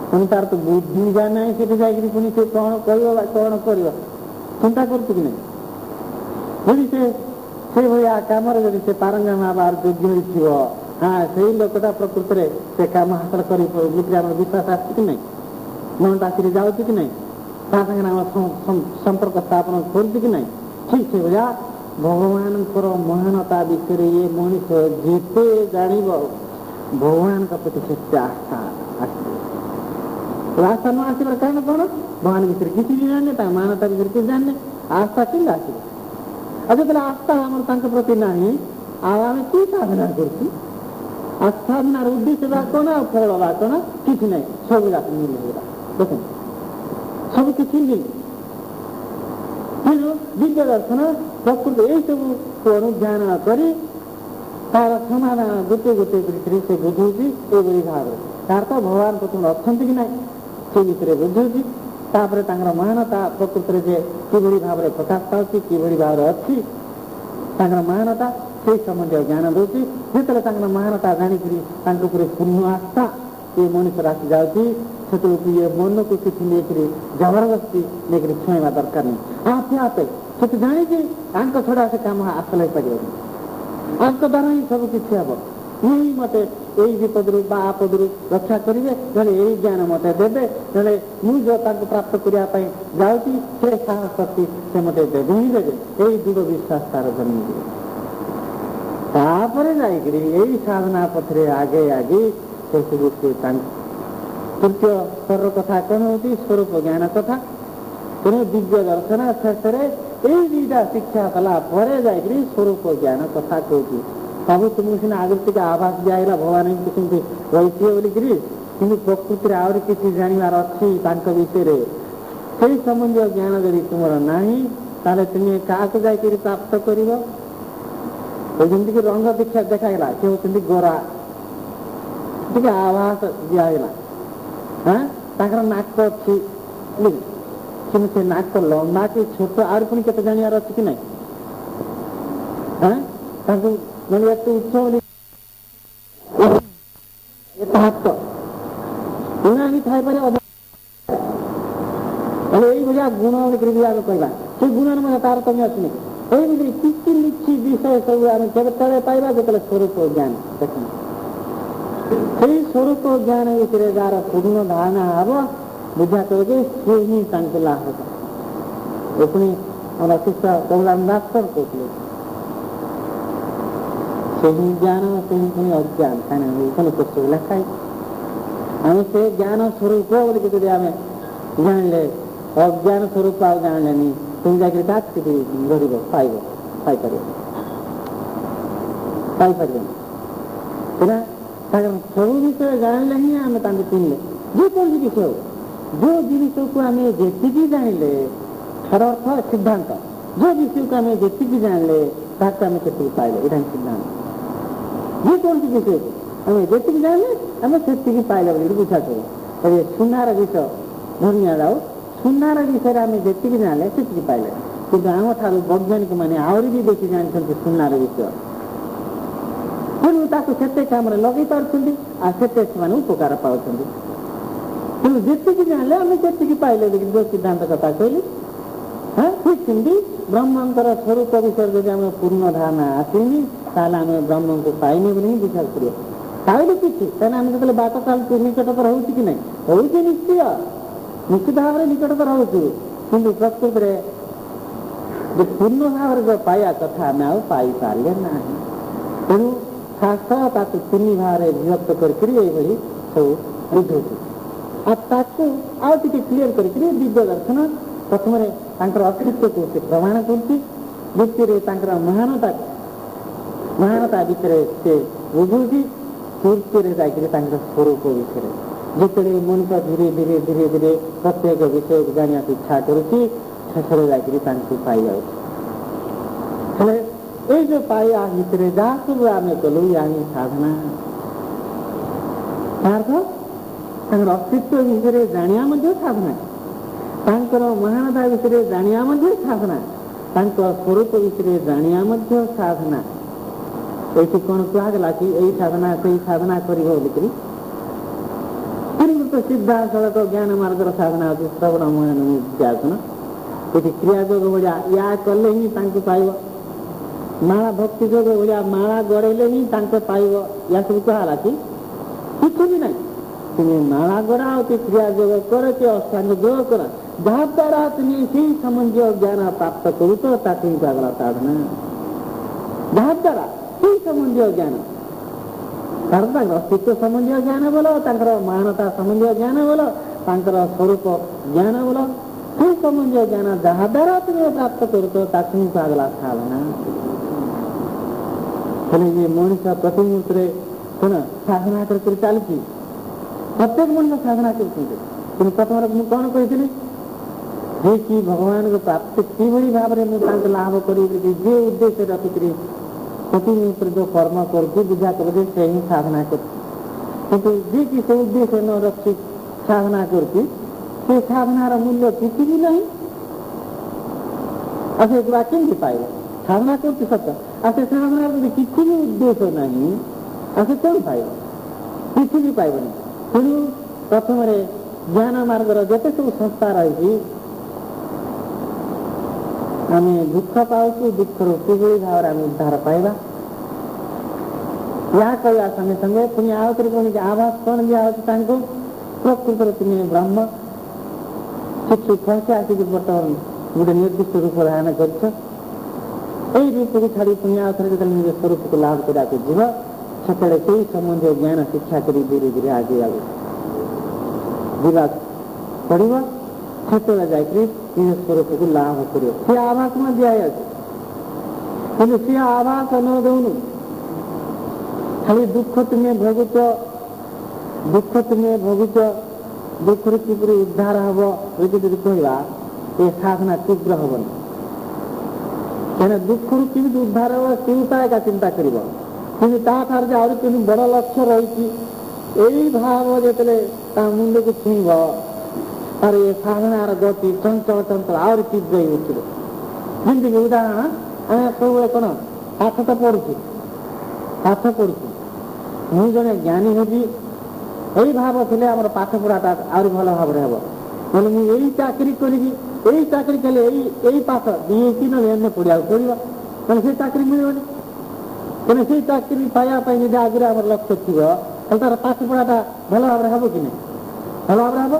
ପୁଣି ତାର ତ ବୁଦ୍ଧି ଯା ନାହିଁ, ସେଠି ଯାଇକରି ପୁଣି ସେ କ'ଣ କରିବ ବା କ'ଣ କରିବ? ଚିନ୍ତା କରୁଛୁ କି ନାହିଁ? ଯଦି ସେ ସେଇଭଳିଆ କାମରେ ଯଦି ସେ ପାରଙ୍ଗମ ହେବାର ଯୋଗ୍ୟ ହୋଇଥିବ, ସେଇ ଲୋକଟା ପ୍ରକୃତିରେ ସେ କାମ ହାସଲ କରି ଆମର ବିଶ୍ୱାସ ଆସୁଛି କି ନାହିଁ? ମନଟା ଆସିକି ଯାଉଛି କି ନାହିଁ? ତା ସାଙ୍ଗରେ ଆମର ସମ୍ପର୍କ ସ୍ଥାପନ କରୁଛି କି ନାହିଁ? ଠିକ୍ ସେଇଭଳିଆ ଭଗବାନଙ୍କର ମହାନତା ବିଷୟରେ ଏ ମଣିଷ ଯେତେ ଜାଣିବ ଭଗବାନଙ୍କ ପ୍ରତି ସେତେ ଆସ୍ଥା ଆସିବ। ଆସ୍ଥା ନ ଆସିବାର କାରଣ କ'ଣ? ଭଗବାନ ବିଷୟରେ କିଛି ବି ଜାଣିନେ, ତା ମହାନତା ବିଷୟରେ କିଛି ଜାଣିନେ, ଆସ୍ଥା କେମିତି ଆସିବ? ଆଉ ଯେତେବେଳେ ଆସ୍ଥା ଆମର ତାଙ୍କ ପ୍ରତି ନାହିଁ, ଆଉ ଆମେ କି ସାଧନା କରୁଛୁ? ଆଉ ସାଧନାର ଉଦ୍ଦେଶ୍ୟ ବା କ'ଣ, ଆଉ ଫଳ ବା କ'ଣ? କିଛି ନାହିଁ, ସବୁ ଯାକ ମିଳିଗଲା। ଦେଖନ୍ତୁ, ସବୁ କିଛି ମିଳିବ। ତେଣୁ ଦିବ୍ୟ ଦର୍ଶନ ପ୍ରକୃତି ଏଇସବୁକୁ ଅନୁଧ୍ୟାନ କରି ତାର ସମାଧାନ ଗୋଟେ ଗୋଟେ କରି ସେ ବୁଝଉଛି ଏଭଳି ଭାବରେ। ତାର ତ ଭଗବାନ ପ୍ରଥମେ ଅଛନ୍ତି କି ନାହିଁ ସେ ବିଷୟରେ ବୁଝଉଛି। ତାପରେ ତାଙ୍କର ମହାନତା ପ୍ରକୃତିରେ ଯେ କିଭଳି ଭାବରେ ପ୍ରକାଶ ପାଉଛି, କିଭଳି ଭାବରେ ଅଛି महानता से संबंधी ज्ञान दूसरी जो महानता जाणिक पूर्ण आस्था ये मनुष्य राशि जाऊँगी से ये मन को किसी लेकर जबरदस्ती लेकर छुआ दरकार नहीं आपे आपे से जाणी छड़ा से कम आस लग पार आपको द्वारा ही सब किसी हम यही मत यही विपद आपद रक्षा करेंगे यही ज्ञान मत देवे मुझे प्राप्त करने जाऊँगी से साहस शक्ति से मत देवे ही देवे यही दृढ़ विश्वास तार जन्म तापर जाकरी यही साधना पथरे आगे आगे से सब तृतीय स्तर कथा कौन होती स्वरूप ज्ञान कथा तेणु दिव्य दर्शन शेष यही दुईटा शिक्षा कला जाकरी स्वरूप ज्ञान कथा कहती सब तुमको सीना आगे आभास दिखाला भगवान किसी रही बोलिकी कि प्रकृति आहरी किसी जानवर अच्छी विषय से संबंधी ज्ञान जब तुम ना ताले तुम्हें क्या जाकरी प्राप्त कर जमीक रंग दीक्षा देखाला सी होती गोरा टे आभास दिखाला हाँ नाक अच्छी कि नाक लंबा कि छोट आर पुणी के जानवर अच्छी कि ना हाँ मैंने एक उच्च हाथ गुणा भी थाई पारे यही भाया गुण आगे कहला से गुण मैं तारतम्य अच्छी यही किसी निच्छी विषय सब आम के पाइबा जो स्वरूप ज्ञान देख से स्वरूप ज्ञान विषय जार पूर्ण धारणा हम बुझा कहे सी ही लाभ होता पुणी हमारा शिष्य प्रभुराम दास कहते से ही ज्ञान से ही पुणी अज्ञान कहीं पुस्तक लिखाई आम से ज्ञान स्वरूप बोलिकी आम जान अज्ञान स्वरूप आ जान तुम जाकर धर पाइब सब विषय जानले ही आम चिन्हले जो कौन विषय हो जो जिस को आम जी जानले तार अर्थ सिद्धांत जो विषय को आम जी जानले आम से पाइले यहाँ सिद्धांत जो कौन विषय आम जी जानले आम से पाइले बुझा कहे सुनार विषय धनिया जाओ सुनार विषय आम जी जानले से पाइले कि आम ठार वैज्ञानिक मैंने आहरी भी बेसी जानते सुनार विषय तेणु से कम लगे पार्टी उपकार पाँच तेणु जी जानले आम जी पाइले जो सिद्धांत कथा कहली हाँ ठीक सेमती ब्रह्मंकर स्वरूप विषय जब आम पूर्ण धारणा आसनी ताल आम ब्रह्म को पाइने बोली ही विचार कर पाइले किसी आम जो बाट चलु निकटतर हो कि नहीं हो निश्चय निश्चित भाव में निकटतर हो कि प्रकृत में पूर्ण भाव जो पाया कथा आम आई पारे ना तेणु शास्त्र ताकू तीन भाव विभक्त करके सब बुझे आगे क्लीयर करके दिव्य दर्शन प्रथम अस्तित्व को से प्रमाण कर महानता भितर से बुझुची तृतीय जाकि स्वरूप विषय जिते मनुष्य धीरे धीरे धीरे धीरे प्रत्येक विषय को जाना इच्छा करुच्ची शेष जाकि पाई जाए ये जो पाया भितर जहाँ सब आम कलु या साधना अस्तित्व विषय जाना साधना महानता विषय जाना साधना स्वरूप विषय जाना साधना ये कौन कहला कि यही साधना से साधना कर तो सीधा सड़क ज्ञान मार्गर साधना अच्छी श्रवण मनन ये क्रियायोग भाया या कले ही पाइब माला भक्ति जोग भाया माला गड़ेले ही पाइब या सब कहला कि कुछ भी नहीं तुम्हें माला गड़ाओ कि क्रियायोग कर अष्टांग योग कर जहाँ द्वारा तुम्हें से संबंधी ज्ञान प्राप्त करू तो कहला साधना जहाँ द्वारा से संबंधी ज्ञान अस्तित्व संबंधी ज्ञान बोलो महानता संबंधी ज्ञान बोलो स्वरूप ज्ञान बोलो से संबंधी ज्ञान जहाँ द्वारा तुम्हें प्राप्त करू तो कहला साधना ये मनुष्य प्रति मुहूर्त कौन साधना कर चलती प्रत्येक मनुष्य साधना कर प्रथम मुझे कौन कही कि भगवान को प्राप्त किभली भाव में लाभ कर जे उद्देश्य रखिक प्रति मुहूर्त जो कर्म कर बुझा कर से ही साधना कर जे कि से उद्देश्य न रखी साधना करती से साधनार मूल्य किसी भी नहीं अच्छे केमती पाइब ସାଧନା କରୁଛି ସତ, ଆଉ ସେ ସାଧନାର ଯଦି କିଛି ବି ଉଦ୍ଦେଶ୍ୟ ନାହିଁ ଆଉ ସେ କ'ଣ ପାଇବ? କିଛି ବି ପାଇବନି। ତେଣୁ ପ୍ରଥମରେ ଜ୍ଞାନ ମାର୍ଗର ଯେତେ ସବୁ ସଂସ୍ଥା ରହିଛି, ଆମେ ଦୁଃଖ ପାଉଛୁ, ଦୁଃଖରୁ କିଭଳି ଭାବରେ ଆମେ ଉଦ୍ଧାର ପାଇବା, ଏହା କହିବା ସଙ୍ଗେ ସଙ୍ଗେ ପୁଣି ଆଉ ଥରେ କୌଣସି ଆଭାସ କ'ଣ ଦିଆହେଉଛି ତାଙ୍କୁ, ପ୍ରକୃତରେ ତୁମେ ବ୍ରହ୍ମ, ସେଠୁ ଖସି ଆସିକି ବର୍ତ୍ତମାନ ଗୋଟେ ନିର୍ଦ୍ଦିଷ୍ଟ ରୂପ ଧାରଣ କରିଛ। ଏଇ ରୂପକୁ ଛାଡ଼ି ପୁଣି ଆଉ ଥରେ ଯେତେବେଳେ ନିଜ ସ୍ୱରୂପକୁ ଲାଭ କରିବାକୁ ଯିବ, ସେତେବେଳେ ସେଇ ସମ୍ବନ୍ଧୀୟ ଜ୍ଞାନ ଶିକ୍ଷା କରି ଧୀରେ ଧୀରେ ଆଗେଇ ଯିବାକୁ ପଡ଼ିବ। ସେତେବେଳେ ଯାଇକରି ନିଜ ସ୍ୱରୂପକୁ ଲାଭ କରିବ। ସେ ଆଭାସ ନ ଦିଆଯାଉଛି, କିନ୍ତୁ ସେ ଆଭାସ ନ ଦେଉନୁ। ଖାଲି ଦୁଃଖ ତୁମେ ଭୋଗୁଛ, ଦୁଃଖରୁ କିପରି ଉଦ୍ଧାର ହବ ଏଠି ଯଦି କହିବା, ଏ ସାଧନା ତୀବ୍ର ହବନି। କାହିଁକିନା ଦୁଃଖରୁ କେମିତି ଉଦ୍ଧାର ହବ ସେ ଉପାୟ ଏକା ଚିନ୍ତା କରିବ, କିନ୍ତୁ ତାଠାରୁ ଯେ ଆହୁରି କେମିତି ବଡ଼ ଲକ୍ଷ୍ୟ ରହିଛି, ଏଇ ଭାବ ଯେତେବେଳେ ତା ମୁଣ୍ଡକୁ ଛୁଇଁବ, ତାର ଏ ସାଧନାର ଗତି ଚଞ୍ଚଳ ଆହୁରି ତୀବ୍ର ହେଇ ଉଠିବ। ଯେମିତିକି ଉଦାହରଣ, ଆମେ ସବୁବେଳେ କ'ଣ ପାଠ ପଢୁଛୁ, ମୁଁ ଜଣେ ଜ୍ଞାନୀ ହେବି, ଏଇ ଭାବ ଥିଲେ ଆମର ପାଠ ପଢ଼ାଟା ଆହୁରି ଭଲ ଭାବରେ ହେବ। ନହେଲେ ମୁଁ ଏଇ ଚାକିରି କରିବି, ଏଇ ଚାକିରି କଲେ ଏଇ ପାଠ ଦିଏକି ନହେଲେ ଏમને ପଢ଼ିବାକୁ ପଡ଼ିବ, ତାହେଲେ ସେ ଚାକିରି ମିଳିବନି। ତେଣୁ ସେଇ ଚାକିରି ପାଇବା ପାଇଁ ଯଦି ଆଗରୁ ଆମର ଲକ୍ଷ୍ୟ ଥିବ, ତାହେଲେ ତାର ପାଠ ପଢ଼ାଟା ଭଲ ଭାବରେ ହେବ କି ନାହିଁ? ଭଲ ଭାବରେ ହେବ।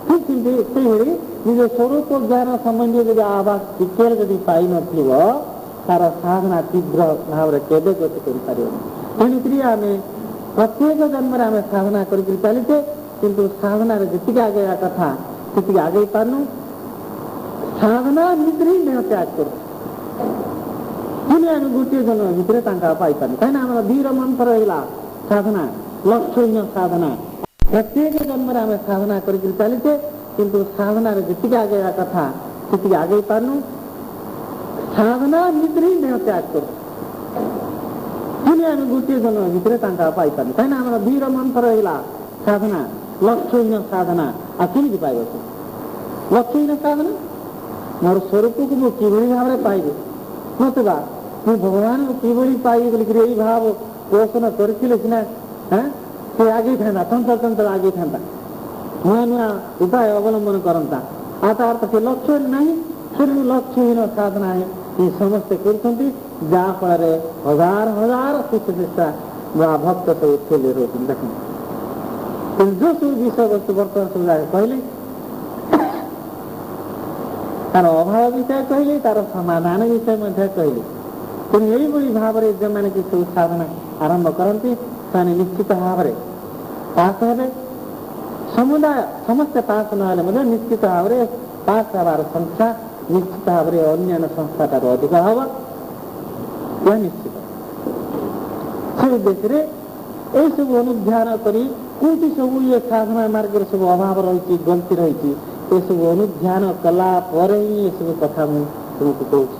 ଠିକ୍ ସେମିତି ସେଇଭଳି ନିଜ ସ୍ୱରୂପ ଜ୍ଞାନ ସମ୍ବନ୍ଧୀୟ ଯଦି ଆଭାସ ଟିକେ ଯଦି ପାଇନଥିବ, ତାର ସାଧନା ତୀବ୍ର ଭାବରେ କେବେ ଗତି କରିପାରିବନି। ତେଣୁକରି ଆମେ ପ୍ରତ୍ୟେକ ଜନ୍ମରେ ଆମେ ସାଧନା କରିକି ଚାଲିଛେ, କିନ୍ତୁ ସାଧନାରେ ଯେତିକି ଆଗେଇବା କଥା ସେତିକି ଆଗେଇ ପାରୁନୁ। ସାଧନା ଭିତରେ ହିଁ ଦେହ ତ୍ୟାଗ କରୁଛୁ, ପୁଣି ଆମେ ଗୋଟିଏ ଜନ୍ମ ଭିତରେ ତାଙ୍କ ପାଇପାରୁନୁ। କାହିଁକିନା ଆମର ଧୀର ମନ୍ତ୍ର ରହିଲା ସାଧନା, ଲକ୍ଷ୍ୟହୀନ ସାଧନା। ପ୍ରତ୍ୟେକ ଜନ୍ମରେ ଆମେ ସାଧନା କରିକି ଚାଲିଛେ, କିନ୍ତୁ ସାଧନାରେ ଯେତିକି ଆଗେଇବା କଥା ସେତିକି ଆଗେଇ ପାରୁନୁ। ସାଧନା ଭିତରେ ହିଁ ଦେହ ତ୍ୟାଗ କରୁଛୁ, ପୁଣି ଆମେ ଗୋଟିଏ ଜନ୍ମ ଭିତରେ ତାଙ୍କ ପାଇପାରୁନୁ। କାହିଁକିନା ଆମର ଧୀର ମନ୍ତ୍ର ରହିଲା ସାଧନା, ଲକ୍ଷ୍ୟହୀନ ସାଧନା। ଆଉ କେମିତି ପାଇବ ସେ ଲକ୍ଷ୍ୟହୀନ ସାଧନା? ମୋର ସ୍ୱରୂପକୁ ମୁଁ କିଭଳି ଭାବରେ ପାଇବି, ନଥିବା ମୁଁ ଭଗବାନଙ୍କୁ କିଭଳି ପାଇବି ବୋଲିକରି ଏଇ ଭାବ ପୋଷଣ କରିଥିଲେ ସିନା ସେ ଆଗେଇଥାନ୍ତା, ଚଞ୍ଚଳ ଆଗେଇଥାନ୍ତା, ନୂଆ ନୂଆ ଉପାୟ ଅବଲମ୍ବନ କରନ୍ତା। ଆଉ ତାର ତ ସେ ଲକ୍ଷ୍ୟରେ ନାହିଁ। ସେଠୁ ଲକ୍ଷ୍ୟହୀନ ସାଧନା ସମସ୍ତେ କରୁଛନ୍ତି, ଯାହା ଫଳରେ ହଜାର ହଜାର ଶିଷ୍ୟା ବା ଭକ୍ତ ସବୁ ଠେଲି ରହୁଛନ୍ତି। ଦେଖନ୍ତୁ, ଯୋଉ ସବୁ ବିଷୟବସ୍ତୁ ବର୍ତ୍ତମାନ ସବୁ ଯାକ କହିଲେ, ତାର ଅଭାବ ବିଷୟ କହିଲେ, ତାର ସମାଧାନ ବିଷୟ ମଧ୍ୟ କହିଲେ। ତେଣୁ ଏଇଭଳି ଭାବରେ ଯେଉଁମାନେ କି ସବୁ ସାଧନା ଆରମ୍ଭ କରନ୍ତି, ସେମାନେ ନିଶ୍ଚିତ ଭାବରେ ପାସ୍ ହେବେ। ସମୁଦାୟ ସମସ୍ତେ ପାସ୍ ନହେଲେ ମଧ୍ୟ ନିଶ୍ଚିତ ଭାବରେ ପାସ୍ ହେବାର ସଂଖ୍ୟା ନିଶ୍ଚିତ ଭାବରେ ଅନ୍ୟାନ୍ୟ ସଂସ୍ଥାଠାରୁ ଅଧିକ ହେବ, ଏହା ନିଶ୍ଚିତ। ସେ ଉଦ୍ଦେଶ୍ୟରେ ଏଇସବୁ ଅନୁଧ୍ୟାନ କରି କୋଉଠି ସବୁ ଇଏ ସାଧନା ମାର୍ଗରେ ସବୁ ଅଭାବ ରହିଛି, ଗଲତି ରହିଛି, ଏସବୁ ଅନୁଧ୍ୟାନ କଲା ପରେ ହିଁ ଏସବୁ କଥା ମୁଁ ତୁମକୁ କହୁଛି।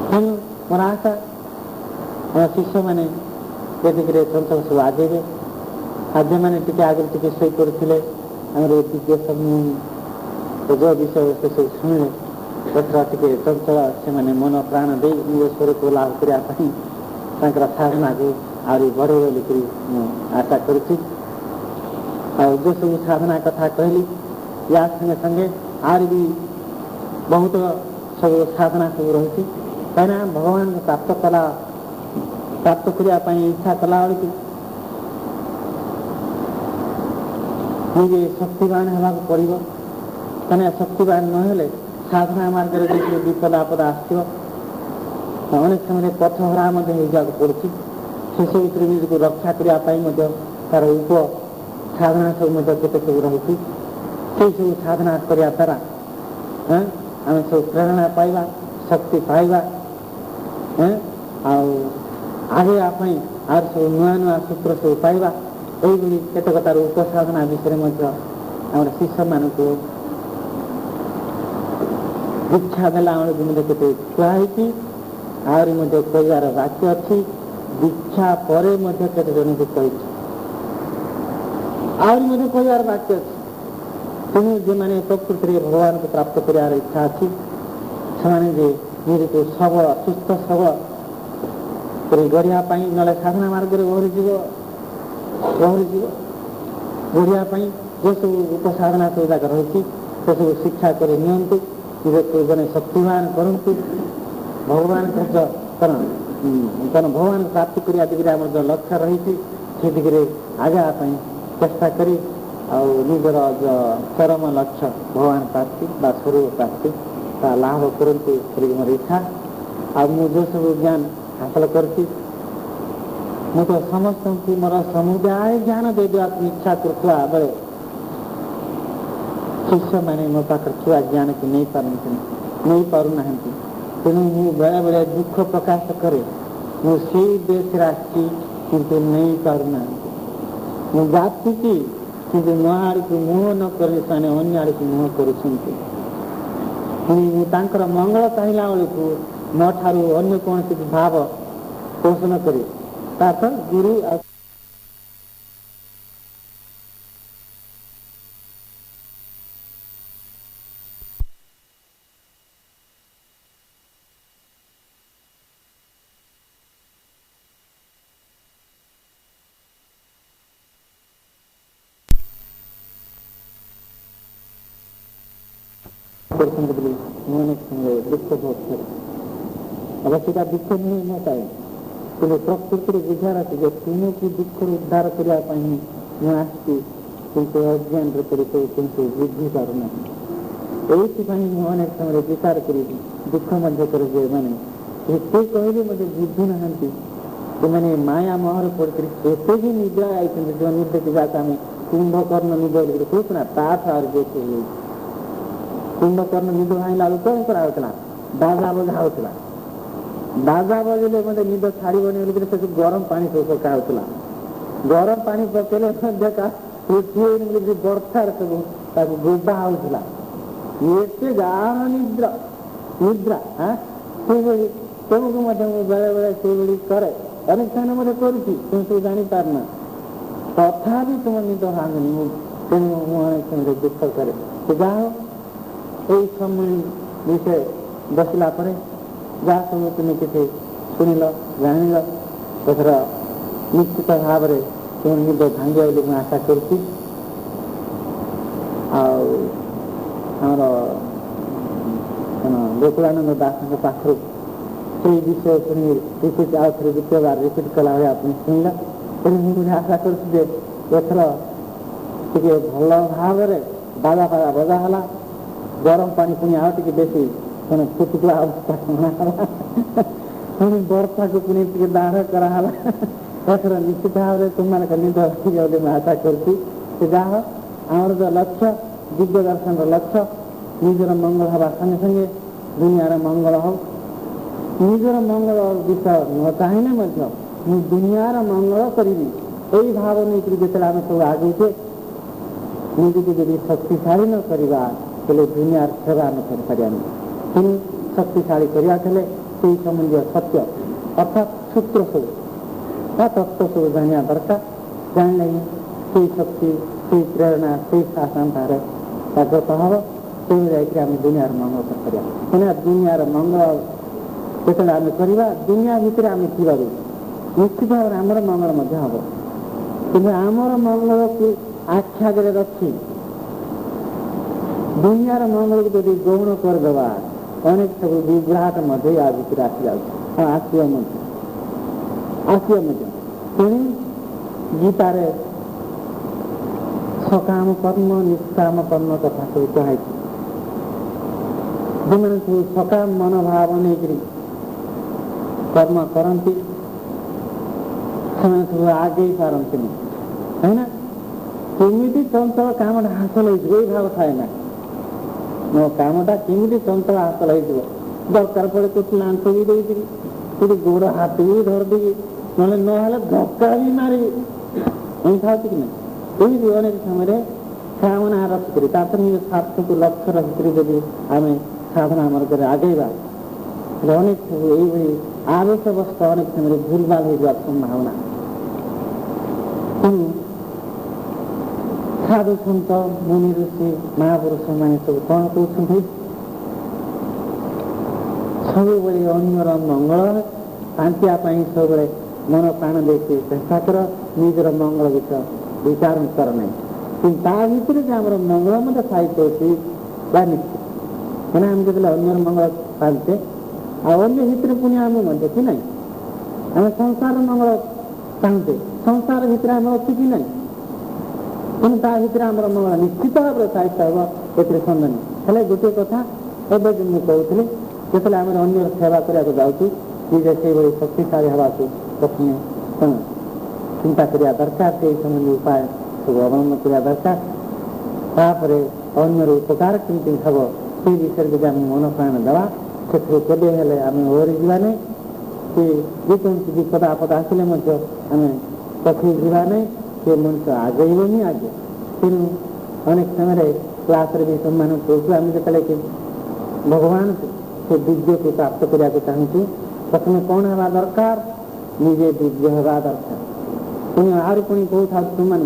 ତେଣୁ ମୋର ଆଶା ଆମ ଶିଷ୍ୟମାନେ ଏ ଦିଗରେ ଚଞ୍ଚଳ ସବୁ ଆଗେଇବେ। ଆଉ ଯେଉଁମାନେ ଟିକେ ଆଗରୁ ଟିକେ ଶୋଇ କରୁଥିଲେ, ଆମର ଦିବ୍ୟ ସମୂହ ଯୋଉ ବିଷୟ ସେ ସବୁ ଶୁଣିଲେ, ଏଥର ଟିକେ ଚଞ୍ଚଳ ସେମାନେ ମନ ପ୍ରାଣ ଦେଇ ନିଜ ସ୍ୱରୂପ ଲାଭ କରିବା ପାଇଁ ତାଙ୍କର ସାଧନାକୁ ଆହୁରି ବଢ଼େଇ ବୋଲିକରି ମୁଁ ଆଶା କରୁଛି। ଆଉ ଯେଉଁ ସବୁ ସାଧନା କଥା କହିଲି, ୟା ସଙ୍ଗେ ସଙ୍ଗେ ଆହୁରି ବି ବହୁତ ସବୁ ସାଧନା ସବୁ ରହିଛି। କାହିଁକିନା ଭଗବାନଙ୍କୁ ପ୍ରାପ୍ତ କରିବା ପାଇଁ ଇଚ୍ଛା କଲା ବେଳକୁ ନିଜେ ଶକ୍ତିବାନ ହେବାକୁ ପଡ଼ିବ। କାହିଁକିନା ଶକ୍ତିବାନ ନହେଲେ ସାଧନା ମାର୍ଗରେ ଦେଖିଲେ ବିପଦ ଆପଦ ଆସିଥିବ, ଅନେକ ସମୟରେ ପଥହରା ମଧ୍ୟ ହେଇଯିବାକୁ ପଡ଼ୁଛି। ସେସବୁଥିରେ ନିଜକୁ ରକ୍ଷା କରିବା ପାଇଁ ମଧ୍ୟ ତାର ସାଧନା ସବୁ ମଧ୍ୟ କେତେ ସବୁ ରହିଛି। ସେହିସବୁ ସାଧନା କରିବା ଦ୍ୱାରା ଆମେ ସବୁ ପ୍ରେରଣା ପାଇବା, ଶକ୍ତି ପାଇବା, ଆଉ ଆଗେଇବା ପାଇଁ ଆହୁରି ସବୁ ନୂଆ ନୂଆ ସୂତ୍ର ସବୁ ପାଇବା। ଏଇଭଳି କେତେକ ତାର ଉପସାଧନା ବିଷୟରେ ମଧ୍ୟ ଆମର ଶିଷ୍ୟମାନଙ୍କୁ ଦୀକ୍ଷା ଦେଲା ବେଳକୁ ମଧ୍ୟ କେତେ କୁହା ହେଇଛି। ଆହୁରି ମଧ୍ୟ କହିବାର ବାକ୍ୟ ଅଛି। ଦୀକ୍ଷା ପରେ ମଧ୍ୟ କେତେ ଜଣଙ୍କୁ କହିଛି, ଆହୁରି ମଧ୍ୟ କହିବାର ବାକ୍ୟ ଅଛି। तेणु जो मैंने प्रकृति में भगवान को प्राप्त करार इच्छा अच्छी से निजे को सबल सुस्थ सबल गढ़िया ना साधना मार्ग गढ़िया जो सब उपसाधना सब जाक रही से सब शिक्षा कर जन शक्तिमान करूँ भगवान कारण भगवान प्राप्ति करने दिगरे आम जो लक्ष्य रही से दिगरे आगे चेष्टा करी निजर जो चरम लक्ष्य भगवान प्राप्ति बा स्वरूप प्राप्ति का लाभ करते मोर इच्छा जो सब ज्ञान हासिल करती तो समस्त मोर समुदाय ज्ञान देवा इच्छा करुवा बेले शिष्य मैंने मो पाखे छुआ ज्ञान की नहीं पारना तेणु मु बेले बेले दुख प्रकाश करे मुझे देश राशि किंतु नहीं पारना जाति की किंतु मो आड़ को मुह न कर अन्य आड़ को मुह कर मंगल चाहिला बेलू मो ठारू अन्य कौन भाव पोषण करे गुरु दुख बहुत अवश्य दुख नहीं न पाए कि प्रकृति बुझार अच्छे जो तुम की दुख उद्धार करने आसती किंतु अज्ञान बुद्धि पारना ये अनेक समय विचार कर दुख करे मैंने एते कहले मत बुझु ना कि मैंने माया मोहर पड़ते एत भी निद्रा आई जो निद्र की बात आम कुंभकर्ण निद कहना तार जो कुंभकर्ण निद भाईला कौन कराला बाजा बजा होता बाजा बजेले मत निद छाड़बनी बोल गरम पानी सब पका होता गरम पानी पकड़े बर्षार सब गोबा होता ये गाढ़ निद्रा निद्रा हाँ तुमको बेले बेले से करे अनेक समय मत करुँ जानी पारना तथा तुम निद भांगनी तेणु अनेक समय दुख करे जाओ यही समय विषय बसला पर जहाँ सब तुम किसी शुणिल जान तथर निश्चित भाव में तुम निद भांगे बोली मुझे आशा करुच्ची आमर गोकुलानंद दास पाखर से विषय शुणी रिपीट आउ थे द्वितीय बार रिपीट कला अपनी शुणिल तेणु मुझे आशा करुच्छे टे भल भाव बाजा फाजा बजा है गरम पानी पुणी आउ टे बेसी फुटुकला अवस्था पुणी बर्षा को पुणी दाढ़ कराला तथर निश्चित भाव में तुम मैंने निद भांगे मैं आशा करुच्ची जहाँ आमर जो लक्ष्य दिव्य दर्शन लक्ष्य निजर मंगल हवा संगे संगे दुनिया मंगल हो निजर मंगल विषय न चाहिए दुनिया मंगल करी यही भाव नहीं जो आम सब आगे निजी जब शक्तिशाली न करवा दुनिया सेवा आम कर शक्तिशाली करवा से संबंधी सत्य अर्थात सूत्र सब तत्व सब जाना दरकार जान से शक्ति से प्रेरणा से शासन जागृत हम तेणु जाम दुनिया मंगल करवा दुनिया मंगल जो आम करवा दुनिया भितर आम थी निश्चित भाव में आमर मंगल हम कि आमर मंगल को आख्यागे रखी दुनिया मंगल को जब गौण करदे अनेक सब विभ्राट आ भर आसी तेणु गीतार सकाम कर्म निष्काम कर्म कथा सब कहुई जो मैंने सब सकाम मनोभाव नहीं कर्म करती से सब आगे पारती है ना केमी चंचल काम हासिल हो भाव थाए ना मो कामटा केमी चंचल हासिल हो दरकार पड़े कुछ लांच भी देती कुछ गोड़ हाथ भी धरदी ना धक्का भी मारी था कि ना यही अनेक समय कामना रखिक निज स्वार्थ को लक्ष्य रखिक जब आम साधना मार्ग आगेगा अनेक सब यही आवेशवश अनेक समय भूलभाल हो संभावना साधु सन्त मुनि ऋषि महापुरुष मैंने सब कौन कहते सब अन्यर मंगल शांतियापाई सब मन प्राण देखिए चेष्टा कर निजर मंगल विचार कर ना कि भर आम मंगल मत साहित्य अच्छी निश्चित क्या आम जो अन्यर मंगल पाते अन्य भितर पुणी आम देखी ना आम संसार मंगल चाहते संसार भितर आम अच्छी कि ना पुणी ता भर आम मंगल निश्चित भाव साहित्य हम ए सन्देह हेल्ले गोटे कथा एवं मुझे कहूली जो आम अन्य सेवा करने जाऊँ निजे से शक्तिशाली हवा को प्रथम कौन चिंता करिया दरकार से संबंधी उपाय सब अवलम्बन करिया दरकार तापर अन्यर उपकार केमती हम से विषय जब आम मन प्राण देवा से केवे हेले आम ओहरी जावा नहीं कि जेकोसी विपद आपद आसिले आम पछई जावा नहीं से मनुष्य आगेब ही आगे तेणु अनेक समय क्लास भी सम्मान करूँ आम जो भगवान से दिव्य को प्राप्त करने को चाहूँ प्रथम कौन हवा दरकार निजे दिव्य हवा दरकार पुणी आर पुणी कहता तुम मान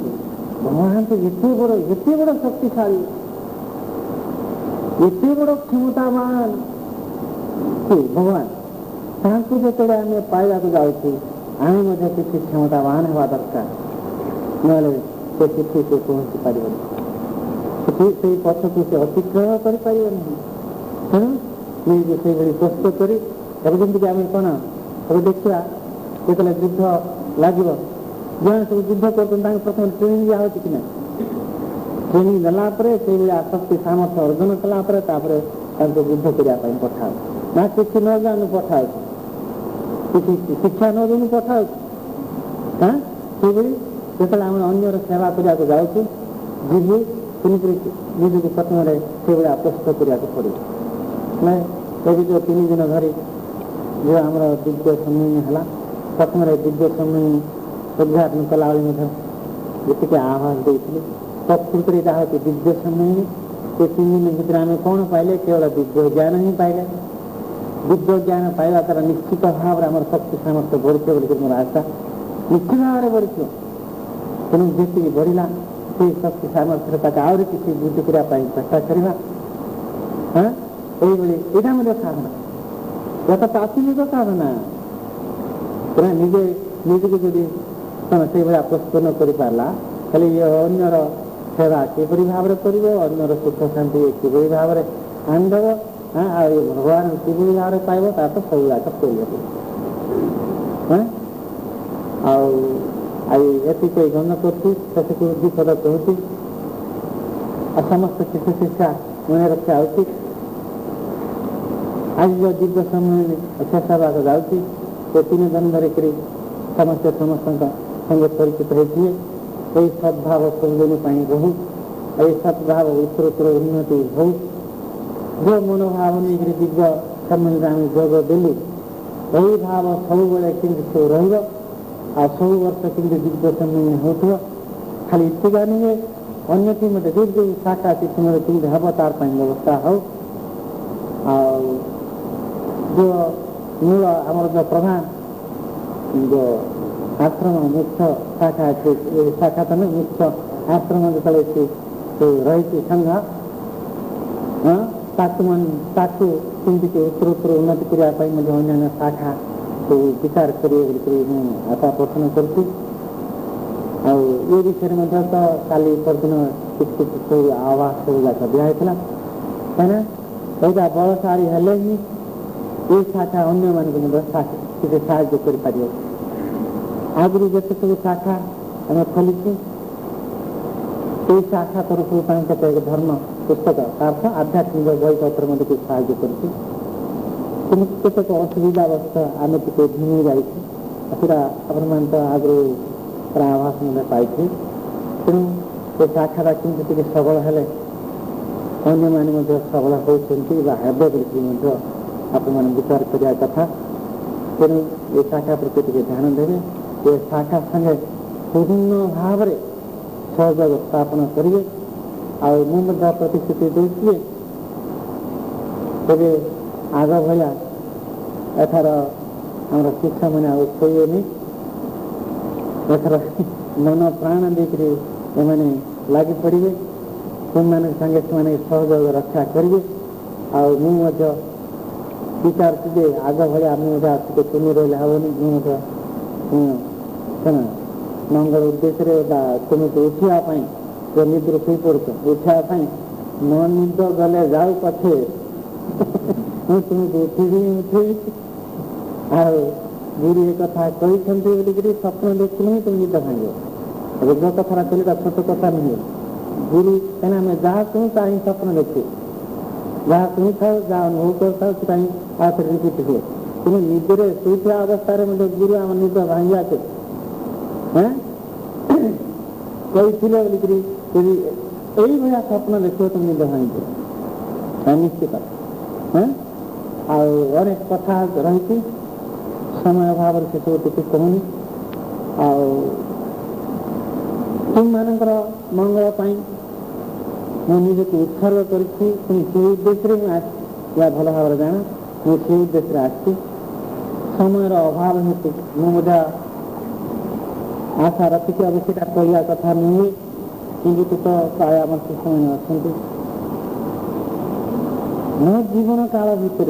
भगवान तो एते बड़ शक्तिशाली एते बड़ क्षमतावान भगवान ताकू जो आम पाइबा जाऊँ आम किसी क्षमतावान हवा दरकार ना से किसी से पहुँची पार से पथ को से अतिक्रमण कर तेणु मुझे से प्रस्तुत कर जमीक आम कौन अब देखा जो युद्ध लगे जो सब युद्ध कर प्रथम ट्रेनिंग दिया कि ना ट्रेनिंग देलापर से शक्ति सामर्थ्य अर्जन कलापर युद्ध करने पठाओ ना किसी न जान पठाओ किसी शिक्षा न जान पठाओ हाँ से जो आम अन्यर सेवा करने जाऊँ जीवु निजी प्रथम से प्रस्तुत करने पड़े मैं ये जो 3 दिन धरी जो आम दिव्य सम्मेलन है प्रथम दिव्य सम्मेलन उद्घाटन कला जी आह्वान देती प्रकृत जहाँ हूँ दिव्य सम्मेलन से 3 दिन भर आम कौन पाइले केवल दिव्य ज्ञान ही पाइले दिव्य ज्ञान पाइबा द्वारा निश्चित भाव आम शक्ति सामर्थ्य बढ़े बोलिक मोर आशा निश्चित भाव बढ़ तेणु जी बढ़ला से शक्ति सामर्थ्य आहरी किसी वृद्धि करने चेष्टा करवा हाँ यहाँ साधना या तो प्राथमिक साधना निजे निजी जदि कौन से भाया प्रस्तुत न कर पारा खाली अन्यर सेवा किपरि भाव कर अन्यर सुख शांति किपरि भाव आनदेव हाँ आ भगवान किपरि भाव पाइब ता तो सब जाक आई गण कर पद कहती समस्त शिशु शिक्षा मन रखा उचित आज जो दिव्य सम्मेलन शेष हवा जाऊँ 3 दिन धरिक समस्त संगे परिचित होती यही सद्भाव संजोनी रहू यही सद्भाव उत्तरोत्तर उन्नति हो जो मनोभाव नहीं दिव्य सम्मेलन आम जोग देलु यही भाव सब सब रहा सब वर्ष कि दिव्य सम्मेलन हो खाली इतका नुहे अन्य जो जो शाखा किसी केमती हम तार व्यवस्था हो जो मूल आमर जो प्रधान जो आश्रम मुख्य शाखा अच्छे शाखा तो नहीं मुख्य आश्रम जो रही संघ ताकू केमती उत्तरोत्तर उन्नति करने अन्य शाखा तो विचार करेंगे आशा पोषण करुँ ये विषय में तो काली परदिन किसी सब आवास सब जाक दिखाई कहीं यहाँ बलशाली हेले ही ये शाखा अन्य मानक किसी साहय कर आगु जिते सब शाखा आम खोली शाखा तरफ के धर्म पुस्तक अर्थ आध्यात्मिक बहीपत्र किसी साहय करतेक असुविधावस्था आम टे धीमी जाइए आपण मैंने तो आगु आभास पाई तेणु से शाखा केमती सबल हेले अन्य मैंने सबल होती आपण मैंने विचार करने कथा तेणु ये शाखा प्रति ध्यान देवे ये शाखा संगे पूर्ण भाव सहयोग स्थापन करेंगे मुझे प्रतिश्रुति दूसरी तेरे आग भाया एथार आम शिक्षा मैंने आईनी एथर मन प्राण देकर एमाने लगी पड़े तुम मान संगे से सहयोग रक्षा करेंगे मुझे विचार जे आग भाया मुझे तुम रही हेनी मंगल उद्देश्य तुम उठापी जो निद्र शई पड़ उठापी मो निद गले जाऊ पछे तुमको उठेबी गुरु एक कथा कही स्वप्न देखने तुम निद भांग रोग कथा कहता छोट कथा नुहे गुरु कहना आम जहाँ कहूँ ता स्वप्न देखु जहाँ शुणी था जहाँ अनुभव कर आउे रिपीट हुए तुम निदे शुवा अवस्था गुरु आम निद भांगा के कही यही भाया स्वप्न देख तुम निद भांगे निश्चित अनेक कथा रही समय अभाव से सब टी कहूनी तुम मानकर मंगल मुझे उत्सर्ग कर उद्देश्य या भल भाव जाना मुझे उद्देश्य आसी समय अभाव हेतु मुझे आशा रखी अवश्य कहवा कथा नुहे कि तो प्राय आम समय अच्छा मो जीवन काल भितर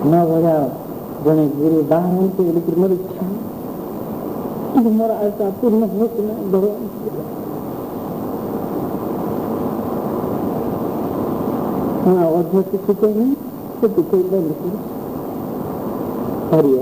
न भया जड़े गुरु बाहर मोर इच्छा मोर आशा पूर्ण हो अध्यक्ष नहीं हरि